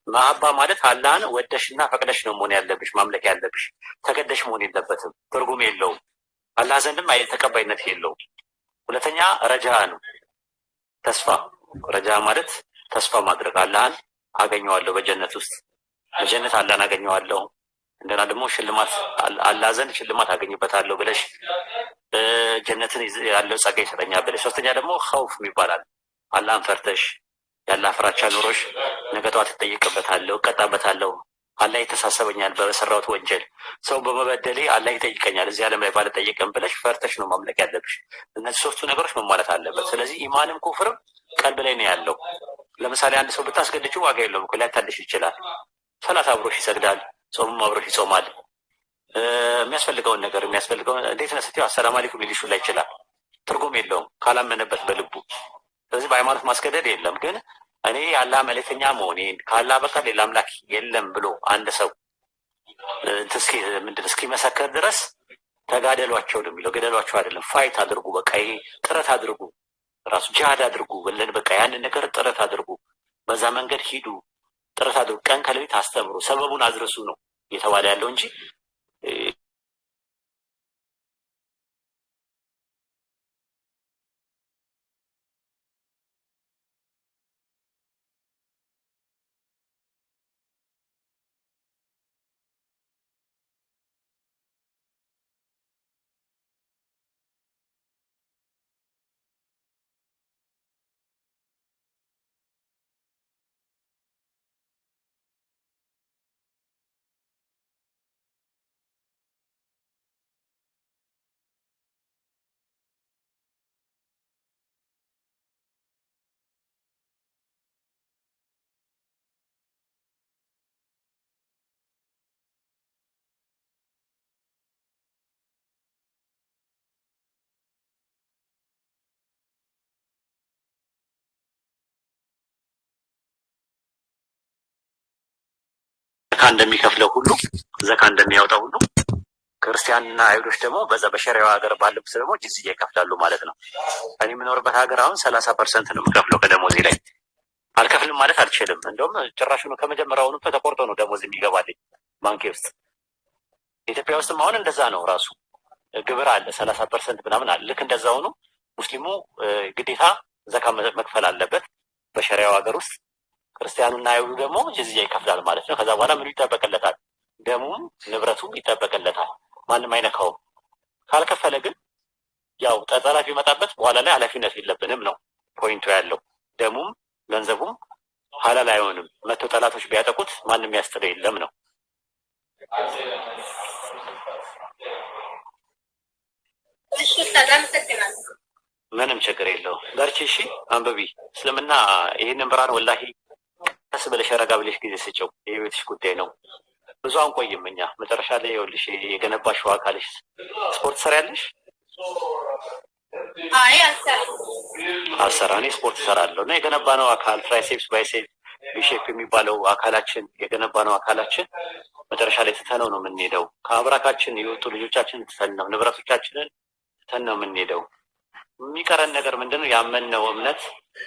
መሐባ ማለት አላህን ወደሽና ፈቅደሽ ነው መሆን ያለብሽ፣ ማምለክ ያለብሽ። ተገደሽ መሆን የለበትም፣ ትርጉም የለውም፣ አላህ ዘንድም ተቀባይነት የለውም። ሁለተኛ ረጃ ነው፣ ተስፋ። ረጃ ማለት ተስፋ ማድረግ፣ አላህን አገኘዋለሁ በጀነት ውስጥ፣ በጀነት አላህን አገኘዋለሁ፣ እንደና ደግሞ ሽልማት አላህ ዘንድ ሽልማት አገኝበታለሁ ብለሽ ጀነትን ያለው ጸጋ ይሰጠኛል ብለሽ። ሶስተኛ ደግሞ ኸውፍ ይባላል። አላህን ፈርተሽ ያላህ ፍራቻ ኑሮሽ ነገ ጠዋት እጠይቅበታለሁ፣ እቀጣበታለሁ፣ አላህ ይተሳሰበኛል በሰራሁት ወንጀል፣ ሰው በመበደሌ አላህ ይጠይቀኛል እዚህ ዓለም ላይ ባልጠየቅም ብለሽ ፈርተሽ ነው ማምለክ ያለብሽ። እነዚህ 3ቱ ነገሮች መሟላት አለበት። ስለዚህ ኢማንም ኩፍርም ቀልብ ላይ ነው ያለው። ለምሳሌ አንድ ሰው ብታስገድጂው ዋጋ የለውም እኮ ሊያታልሽ ይችላል። ሰላት አብሮሽ ይሰግዳል፣ ጾምም አብሮሽ ይጾማል። የሚያስፈልገውን ነገር እንዴት ነው ስትይው አሰላም አለይኩም ሊልሽ ላይ ይችላል። ትርጉም የለውም ካላመነበት በልቡ። ስለዚህ በሃይማኖት ማስገደድ የለም። ግን እኔ የአላህ መልእክተኛ መሆኔን ከአላህ በቀር ሌላ አምላክ የለም ብሎ አንድ ሰው እስኪመሰከር ድረስ ተጋደሏቸው ነው የሚለው። ገደሏቸው አይደለም፣ ፋይት አድርጉ። በቃ ይሄ ጥረት አድርጉ፣ ራሱ ጂሃድ አድርጉ ብለን በቃ ያንን ነገር ጥረት አድርጉ፣ በዛ መንገድ ሂዱ፣ ጥረት አድርጉ፣ ቀን ከሌሊት አስተምሩ፣ ሰበቡን አድርሱ ነው እየተባለ ያለው እንጂ ዘካ እንደሚከፍለው ሁሉ ዘካ እንደሚያወጣው ሁሉ ክርስቲያንና አይሁዶች ደግሞ በዛ በሸሪዓው ሀገር ባለበት ደግሞ ጅዝያ ይከፍላሉ ማለት ነው። እኔ የምኖርበት ሀገር አሁን 30% ነው የምከፍለው ከደሞዜ ላይ። አልከፍልም ማለት አልችልም። እንደውም ጭራሽ ነው ከመጀመሪያውኑ ተቆርጦ ነው ደሞዝ የሚገባልኝ ባንኬ ውስጥ። ኢትዮጵያ ውስጥም አሁን እንደዛ ነው። ራሱ ግብር አለ 30% ምናምን አለ። ልክ እንደዛው ነው ሙስሊሙ ግዴታ ዘካ መክፈል አለበት በሸሪዓው ሀገር ውስጥ። ክርስቲያኑና አይሁዱ ደግሞ ጅዝያ ይከፍላል ማለት ነው። ከዛ በኋላ ምኑ ይጠበቅለታል? ደሙም ንብረቱም ይጠበቅለታል። ማንም አይነካውም። ካልከፈለ ግን ያው ጠጠራፍ ይመጣበት በኋላ ላይ ኃላፊነት የለብንም ነው ፖይንቱ ያለው። ደሙም ገንዘቡም ሐላል አይሆንም። መቶ ጠላቶች ቢያጠቁት ማንም ያስጥለው የለም ነው። ምንም ችግር የለው። በርቺ እሺ፣ አንብቢ። እስልምና ይህንን ብርሃን ወላሂ ቀስ ብለሽ ረጋ ብለሽ ጊዜ ስጭው። የህይወትሽ ጉዳይ ነው። ብዙ አንቆይም እኛ መጨረሻ ላይ ይኸውልሽ የገነባሽው አካልሽ ስፖርት ትሰሪያለሽ? አይ አልሰራ። እኔ ስፖርት እሰራለሁ እና የገነባነው አካል ትራይሴፕስ ባይሴፕስ ቢሼፕ የሚባለው አካላችን የገነባነው አካላችን መጨረሻ ላይ ትተነው ነው የምንሄደው። ከአብራካችን የወጡ ልጆቻችን ትተን ነው፣ ንብረቶቻችንን ትተን ነው የምንሄደው። የሚቀረን ነገር ምንድነው? ያመንነው እምነት፣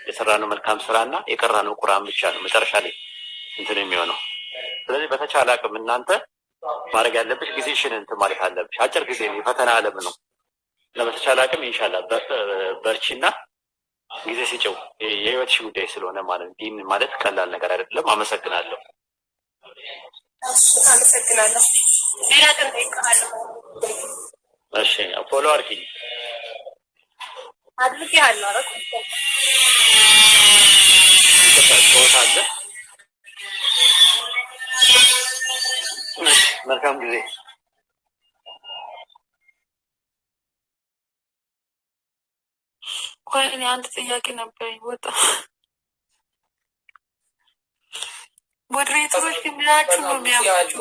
የሰራነው መልካም ስራና የቀራነው ቁርአን ብቻ ነው መጨረሻ ላይ እንትን የሚሆነው። ስለዚህ በተቻለ አቅም እናንተ ማድረግ ያለብሽ ጊዜሽን እንትን ማለት አለብሽ። አጭር ጊዜ ነው፣ የፈተና ዓለም ነው እና በተቻለ አቅም ኢንሻአላህ በርቺና ጊዜ ሲጨው የህይወትሽ ጉዳይ ስለሆነ ማለት ዲን ማለት ቀላል ነገር አይደለም። አመሰግናለሁ። አመሰግናለሁ። ሌላ ቀን ጠይቃለሁ። እሺ ፎሎ አድርጊኝ። አድርጌያለሁ። አረ ተሳስተዋል። መልካም ጊዜ። ቆይ እኔ አንድ ጥያቄ ነበረኝ። ወጣ ሞዴሬተሮች ምናችሁ ነው የሚያምራችሁ?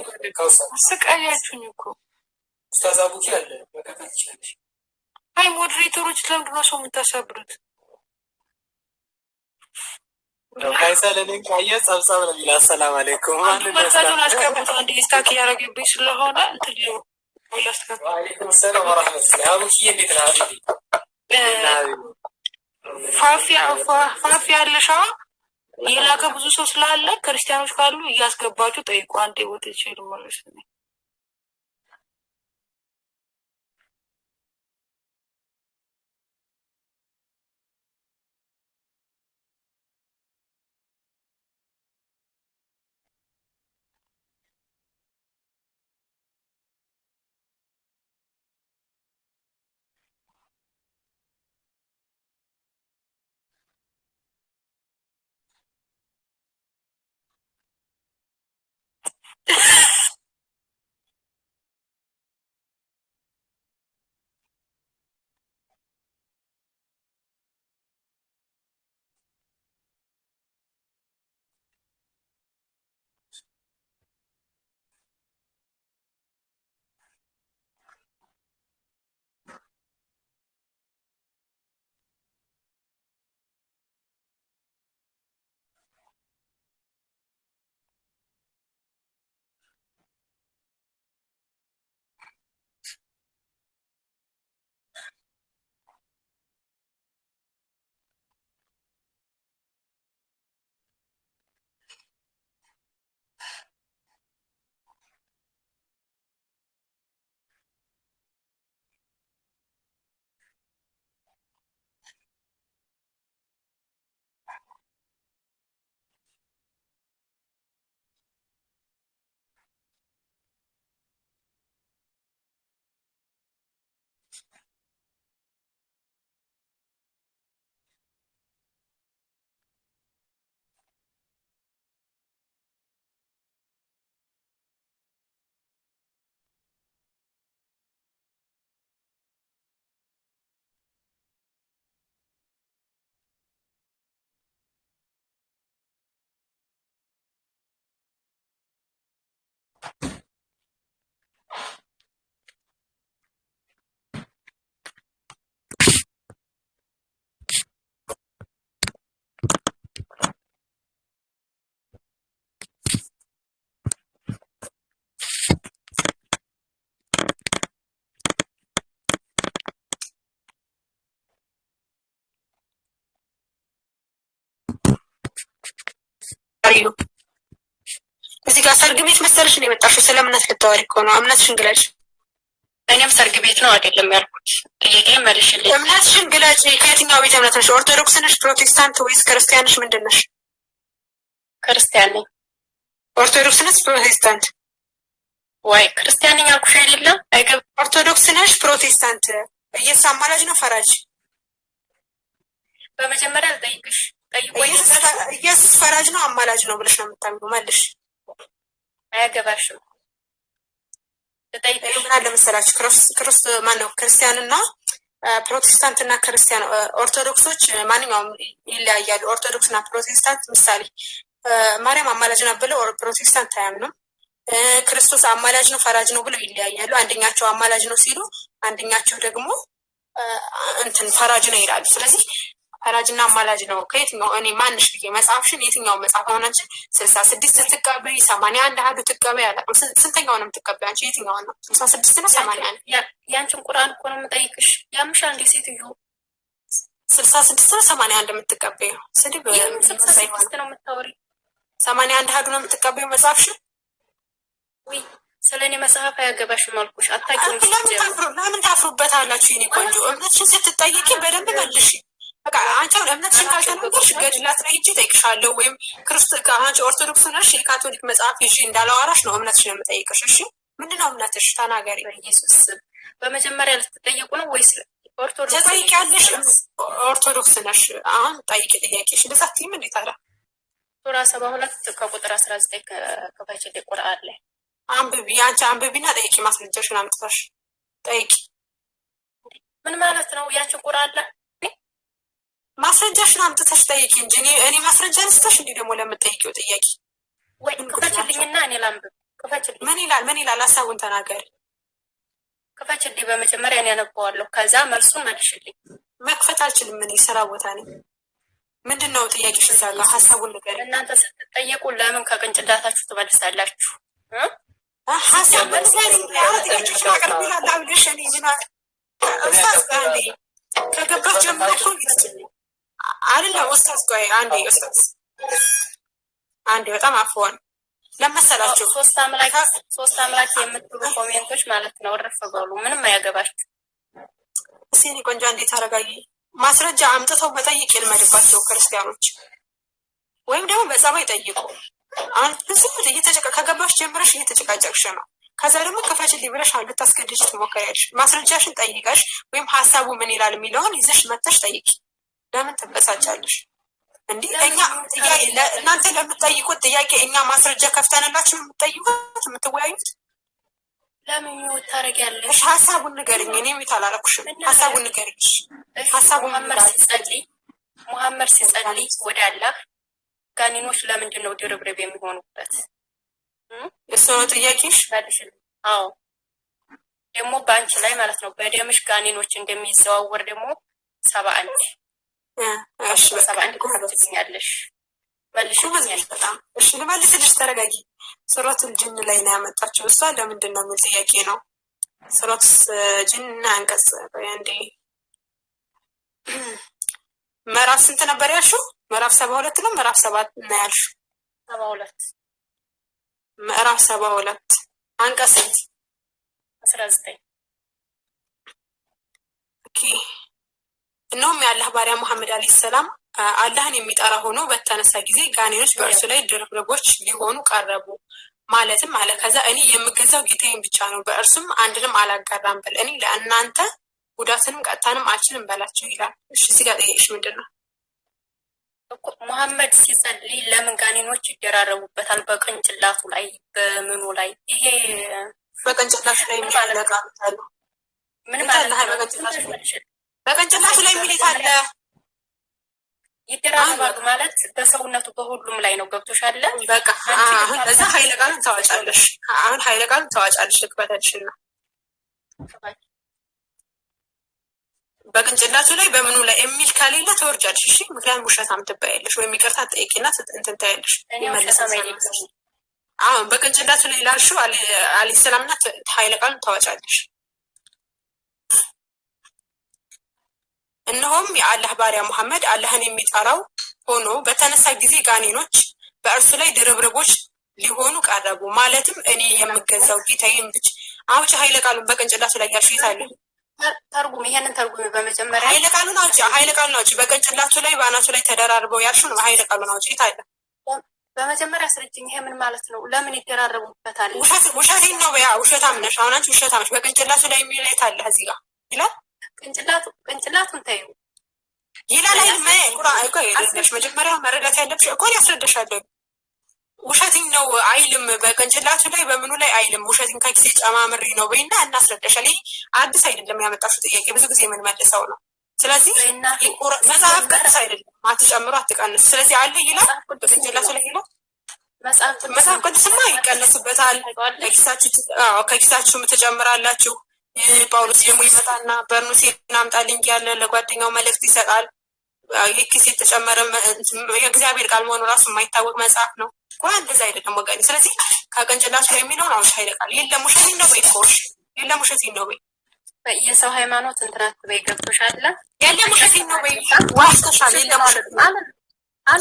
ስቃያችሁኝ እኮ ኡስታዝ አቡኪ አለ መከታተል ይችላል። አይ ሞዴሬተሮች ለምንድን ነው ሰው የምታሳብሩት? ካይሰለልን ካየ ጸብጸብ ነው የሚል። አሰላም አለይኩም መርካቶን አስቀምጦ አንድ ስታክ እያደረገብኝ ስለሆነ እንትን ሊሆ ላስቀምጥ። ወአለይኩም ሰላም ወራህመቱላህ። አቡኪ እንዴት ነህ? ፋፊ ያለሻ የላከ ብዙ ሰው ስላለ ክርስቲያኖች ካሉ እያስገባችሁ ጠይቁ። አንዴ ቦታ ይችላል ማለት ነው። እዚህ ጋር ሰርግ ቤት መሰለሽ ነው የመጣሽው? ስለምነት ልታወሪ እኮ ነው። እምነትሽን ግለጭ። እኔም ሰርግ ቤት ነው አይደለም ያልኩት። ጥያቄ መልሽልኝ። እምነትሽን ግለጭ። ከየትኛው ቤተ እምነት ነሽ? ኦርቶዶክስ ነሽ? ፕሮቴስታንት ወይስ ክርስቲያን ነሽ? ምንድን ነሽ? ክርስቲያን ነኝ። ኦርቶዶክስ ነሽ ፕሮቴስታንት? ወይ ክርስቲያን ነኝ አልኩሽ አይደለም? ኦርቶዶክስ ነሽ ፕሮቴስታንት? ኢየሱስ አማላጅ ነው ፈራጅ? በመጀመሪያ ልጠይቅሽ፣ ኢየሱስ ፈራጅ ነው አማላጅ ነው ብለሽ ነው የምታምኚው? መልሽ። አያገባሽም። ልጠይቅሽ ምን አለ መሰላችሁ ማነው ክርስቲያንና ፕሮቴስታንትና ክርስቲያን ኦርቶዶክሶች ማንኛውም ይለያያሉ። ኦርቶዶክስና ፕሮቴስታንት ምሳሌ ማርያም አማላጅ ናት ብለው ፕሮቴስታንት አያምኑም። ክርስቶስ አማላጅ ነው ፈራጅ ነው ብለው ይለያያሉ። አንደኛቸው አማላጅ ነው ሲሉ አንደኛቸው ደግሞ እንትን ፈራጅ ነው ይላሉ። ስለዚህ ፈራጅና አማላጅ ነው ከየትኛው እኔ ማንሽ ብዬ መጽሐፍሽን የትኛው መጽሐፍ ሆናች 66 ትቀበይ 81 አሃዱ ትቀበይ አላውቅም። ስንተኛው ነው የምትቀበይ አንቺ? የትኛው ነው 66 ነው 81? ያንቺን ቁርአን እኮ ነው የምጠይቅሽ። ያምሻል እንዴ ሴትዮ? 66 ነው 81 የምትቀበይ? ስድብ 66 ነው የምታወሪ? 81 አሃዱ ነው የምትቀበይ መጽሐፍሽን? ወይ ስለኔ መጽሐፍ አያገባሽም አልኩሽ። አታውቂውም። ለምን ታፍሩበታላችሁ? የኔ ቆንጆ እምነትሽን ስትጠይቂ በደንብ መልሽ። በቃ አንቺ አሁን እምነትሽን ካልተናገርሽ ገድላት ላይ ሂጅ እጠይቅሻለሁ። ወይም አንቺ ኦርቶዶክስ ነሽ የካቶሊክ መጽሐፍ ይዤ እንዳላወራሽ ነው እምነትሽን የምጠይቅሽ። እሺ ምንድነው እምነትሽ? ተናገሪ። በኢየሱስ በመጀመሪያ ልትጠየቁ ነው ወይስ ኦርቶዶክስ ትጠይቂያለሽ? ኦርቶዶክስ ነሽ አሁን ጠይቂ ጥያቄሽ። እንደዛ ትይም እንዴት አለ? ሱራ 72 ከቁጥር 19 ከፋይል ቁርአን ላይ አንብቢ። አንቺ አንብቢና ጠይቂ። ማስረጃሽን አምጥተሽ ጠይቂ። ምን ማለት ነው? ያንቺ ቁርአን ላይ ማስረጃሽን አምጥተሽ ጠይቂ እንጂ እኔ ማስረጃ አንስተሽ እንዲህ ደግሞ ለምትጠይቂው ጥያቄ ወይ ክፈችልኝና እኔ ላንብብ። ክፈችልኝ። ምን ይላል? ሀሳቡን ተናገሪ። ክፈችልኝ። በመጀመሪያ እኔ አነበዋለሁ፣ ከዛ መልሱን መልሽልኝ። መክፈት አልችልም። ምን ስራ ቦታ ነኝ። ምንድን ነው ጥያቄሽ? እዛ ጋር ሀሳቡን ንገሪ። እናንተ ስትጠየቁ ለምን ከቅንጭላታችሁ ትመልሳላችሁ? ሀሳብ ጥያቄሽ ማቅረብ ይላል አብልሽ እኔ ከገባች ጀምሮ እኮ አይደለ ኡስታዝ? ቆይ አንዴ በጣም አፍዋን ለመሰላችሁ ሶስት አምላክ የምትሉ ኮሜንቶች ማለት ነው። እረፍ በሉ። ምንም አያገባችሁ። እስኪ እኔ ቆንጆ እንዴት አረጋጊ። ማስረጃ አምጥተው መጠየቅ ይልመድባቸው ክርስቲያኖች፣ ወይም ደግሞ በጸባይ ጠይቁ። አሁን ብዙም ከገባሽ ጀምረሽ እየተጨቃጨቅሽ ነው። ከዛ ደግሞ ክፈችልኝ ብለሽ ልታስገድጅ ትሞክሪያለሽ። ማስረጃሽን ጠይቀሽ ወይም ሀሳቡ ምን ይላል የሚለውን ይዘሽ መተሽ ጠይቂ። ለምን ትበሳጫለሽ? እንዲህ እኛ እናንተ ለምትጠይቁት ጥያቄ እኛ ማስረጃ ከፍተንላችሁ የምትጠይቁት የምትወያዩት ለምን ይወት ታረጊያለሽ? ሀሳቡን ንገሪኝ። እኔ ሚት አላረኩሽም። ሀሳቡን ንገሪኝ። ሀሳቡን ሙሐመድ ሲጸልይ ወደ አላህ ጋኔኖች ለምንድን ነው ድርብርብ የሚሆኑበት? እሱ ነው ጥያቄሽ? አዎ ደግሞ በአንቺ ላይ ማለት ነው በደምሽ ጋኔኖች እንደሚዘዋወር ደግሞ 71 ትገኛለሽ። መልሽልኛል። በጣም እሺ ልመልስልሽ። ተረጋጊ። ሱረቱል ጅን ላይ ነው ያመጣችው እሷ። ለምንድን ነው የሚል ጥያቄ ነው። ሱረቱል ጅን አንቀጽ እንዴ ምዕራፍ ስንት ነበር ያልሽው? ምዕራፍ 72 ነው ምዕራፍ 7 ነው ያልሽው? 72 ምዕራፍ 72 አንቀጽ ስንት? 19 ኦኬ። እነሆም የአላህ ባሪያ ሙሐመድ አለይሂ ሰላም አላህን የሚጠራ ሆኖ በተነሳ ጊዜ ጋኔኖች በእርሱ ላይ ድርብርቦች ሊሆኑ ቀረቡ። ማለትም አለ ከዛ እኔ የምገዛው ጌታዬን ብቻ ነው፣ በእርሱም አንድንም አላጋራም በል፣ እኔ ለእናንተ ጉዳትንም ቀጥታንም አልችልም በላቸው ይላል። እሺ እዚህ ጋር ጥያቄሽ ምንድን ነው? ሙሐመድ ሲጸልይ ለምን ጋኔኖች ይደራረቡበታል? በቅንጭላቱ ላይ በምኑ ላይ? ይሄ በቅንጭላቱ ላይ የሚያለቃሉ ምን ማለት ነው? በቅንጭላቱ ላይ የሚል አለ። ይደራረባሉ ማለት በሰውነቱ በሁሉም ላይ ነው። ገብቶሻል? በቃ አሁን እዛ ኃይለ ቃሉን ታዋጫለሽ። አሁን ኃይለ ቃሉን ታዋጫለሽ። ልክበተልሽና በቅንጭላቱ ላይ በምኑ ላይ የሚል ከሌለ ተወርጃለሽ። እሺ ምክንያቱም ውሸታም ትባያለሽ፣ ወይም ይቅርታ ጠይቂና እንትን ታያለሽ። አሁን በቅንጭላቱ ላይ ላልሽው አለይሂ ሰላምና ኃይለ ቃሉን ታዋጫለሽ። እነሆም የአላህ ባሪያ ሙሐመድ አላህን የሚጠራው ሆኖ በተነሳ ጊዜ ጋኔኖች በእርሱ ላይ ድርብርቦች ሊሆኑ ቀረቡ። ማለትም እኔ የምገዛው ጌታዬን ብቻ። አውጪ ኃይለ ቃሉን በቅንጭላቱ ላይ ያልሽው ይታለ ተርጉም። ይሄንን ተርጉም። በመጀመሪያ ኃይለ ቃሉን አውጪ። ኃይለ ቃሉን አውጪ። በቅንጭላቱ ላይ በአናቱ ላይ ተደራርበው ያልሽው ነው። ኃይለ ቃሉን አውጪ ይታለ በመጀመሪያ አስረጅኝ። ይሄ ምን ማለት ነው? ለምን ይደራረቡበታል? ውሸቴን ነው ያ ውሸታም ነሽ። አሁን አንቺ ውሸታም ነሽ። በቅንጭላቱ ላይ የሚለይት አለ እዚህ ጋር ይላል። ቅንጭላቱን ተይው ይላል አይደል? ቆይ መጀመሪያ መረዳት ያለብሽ እኮ ያስረዳሻለሁ። ውሸቴን ነው አይልም። በቅንጭላቱ ላይ በምኑ ላይ አይልም። ውሸቴን ከጊዜ ጨማምሪ ነው በይና እናስረዳሻል። ይሄ አዲስ አይደለም ያመጣሽው ጥያቄ፣ ብዙ ጊዜ የምንመልሰው ነው። ስለዚህ መጽሐፍ ቅዱስ አይደለም አትጨምሩ አትቀንሱ። ስለዚህ አለ ይላል በቅንጭላቱ ላይ ይላል። መጽሐፍ ቅዱስማ ይቀነስበታል። ከኪሳችሁ ትጨምራላችሁ። ጳውሎስ ደግሞ ይመጣና በርኑስ እናምጣልኝ ያለ ለጓደኛው መልእክት ይሰጣል። የኪስ የተጨመረ የእግዚአብሔር ቃል መሆኑ ራሱ የማይታወቅ መጽሐፍ ነው። ቁርአን እንደዛ አይደለም ወገኔ። ስለዚህ ከቅንጭላቱ ላይ የሚለውን አሁን ይለቃል። የለም ውሸቴን ነው በይ ኮሽ የለም ውሸቴን ነው በይ የሰው ሃይማኖት እንትናት በይ ገብቶሻል። የለም ውሸቴን ነው በይ ዋስተሻል። የለም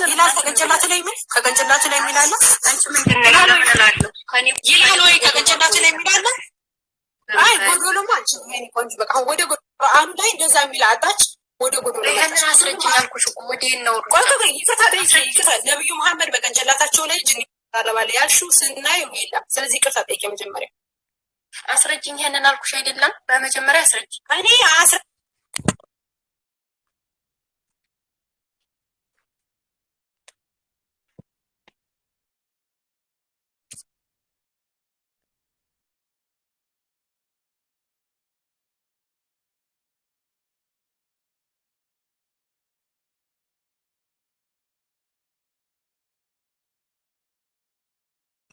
ይላል ከቅንጭላቱ ላይ ምን ከቅንጭላቱ ላይ የሚላለ አንቺ ምንድን ነው ይላል ወይ ከቅንጭላቱ ላይ የሚላለ አይ ጎዶሎማ አንቺ ምን ቆንጆ በቃ ወደ ቁርአኑ ላይ እንደዛ የሚል አጣች ወደ ጎዶሎ ለምን አስረጅ ያልኩሽ እኮ ወዴን ነው ይቅርታ ነብዩ መሐመድ በቅንጭላታቸው ላይ ጅን ይራባል ያልሽው ስናየው የለም። ስለዚህ ይቅርታ ጠይቄ መጀመሪያ አስረጅኝ ይሄንን አልኩሽ አይደለም። በመጀመሪያ አስረጅ እኔ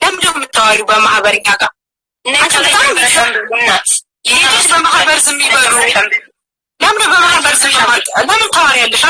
ለምንድነው የምታወሪው በማህበርኛ ጋር በማህበር ዝም ይበሉ። ለምን በማህበር ዝም ለምን ታወሪያለሽ?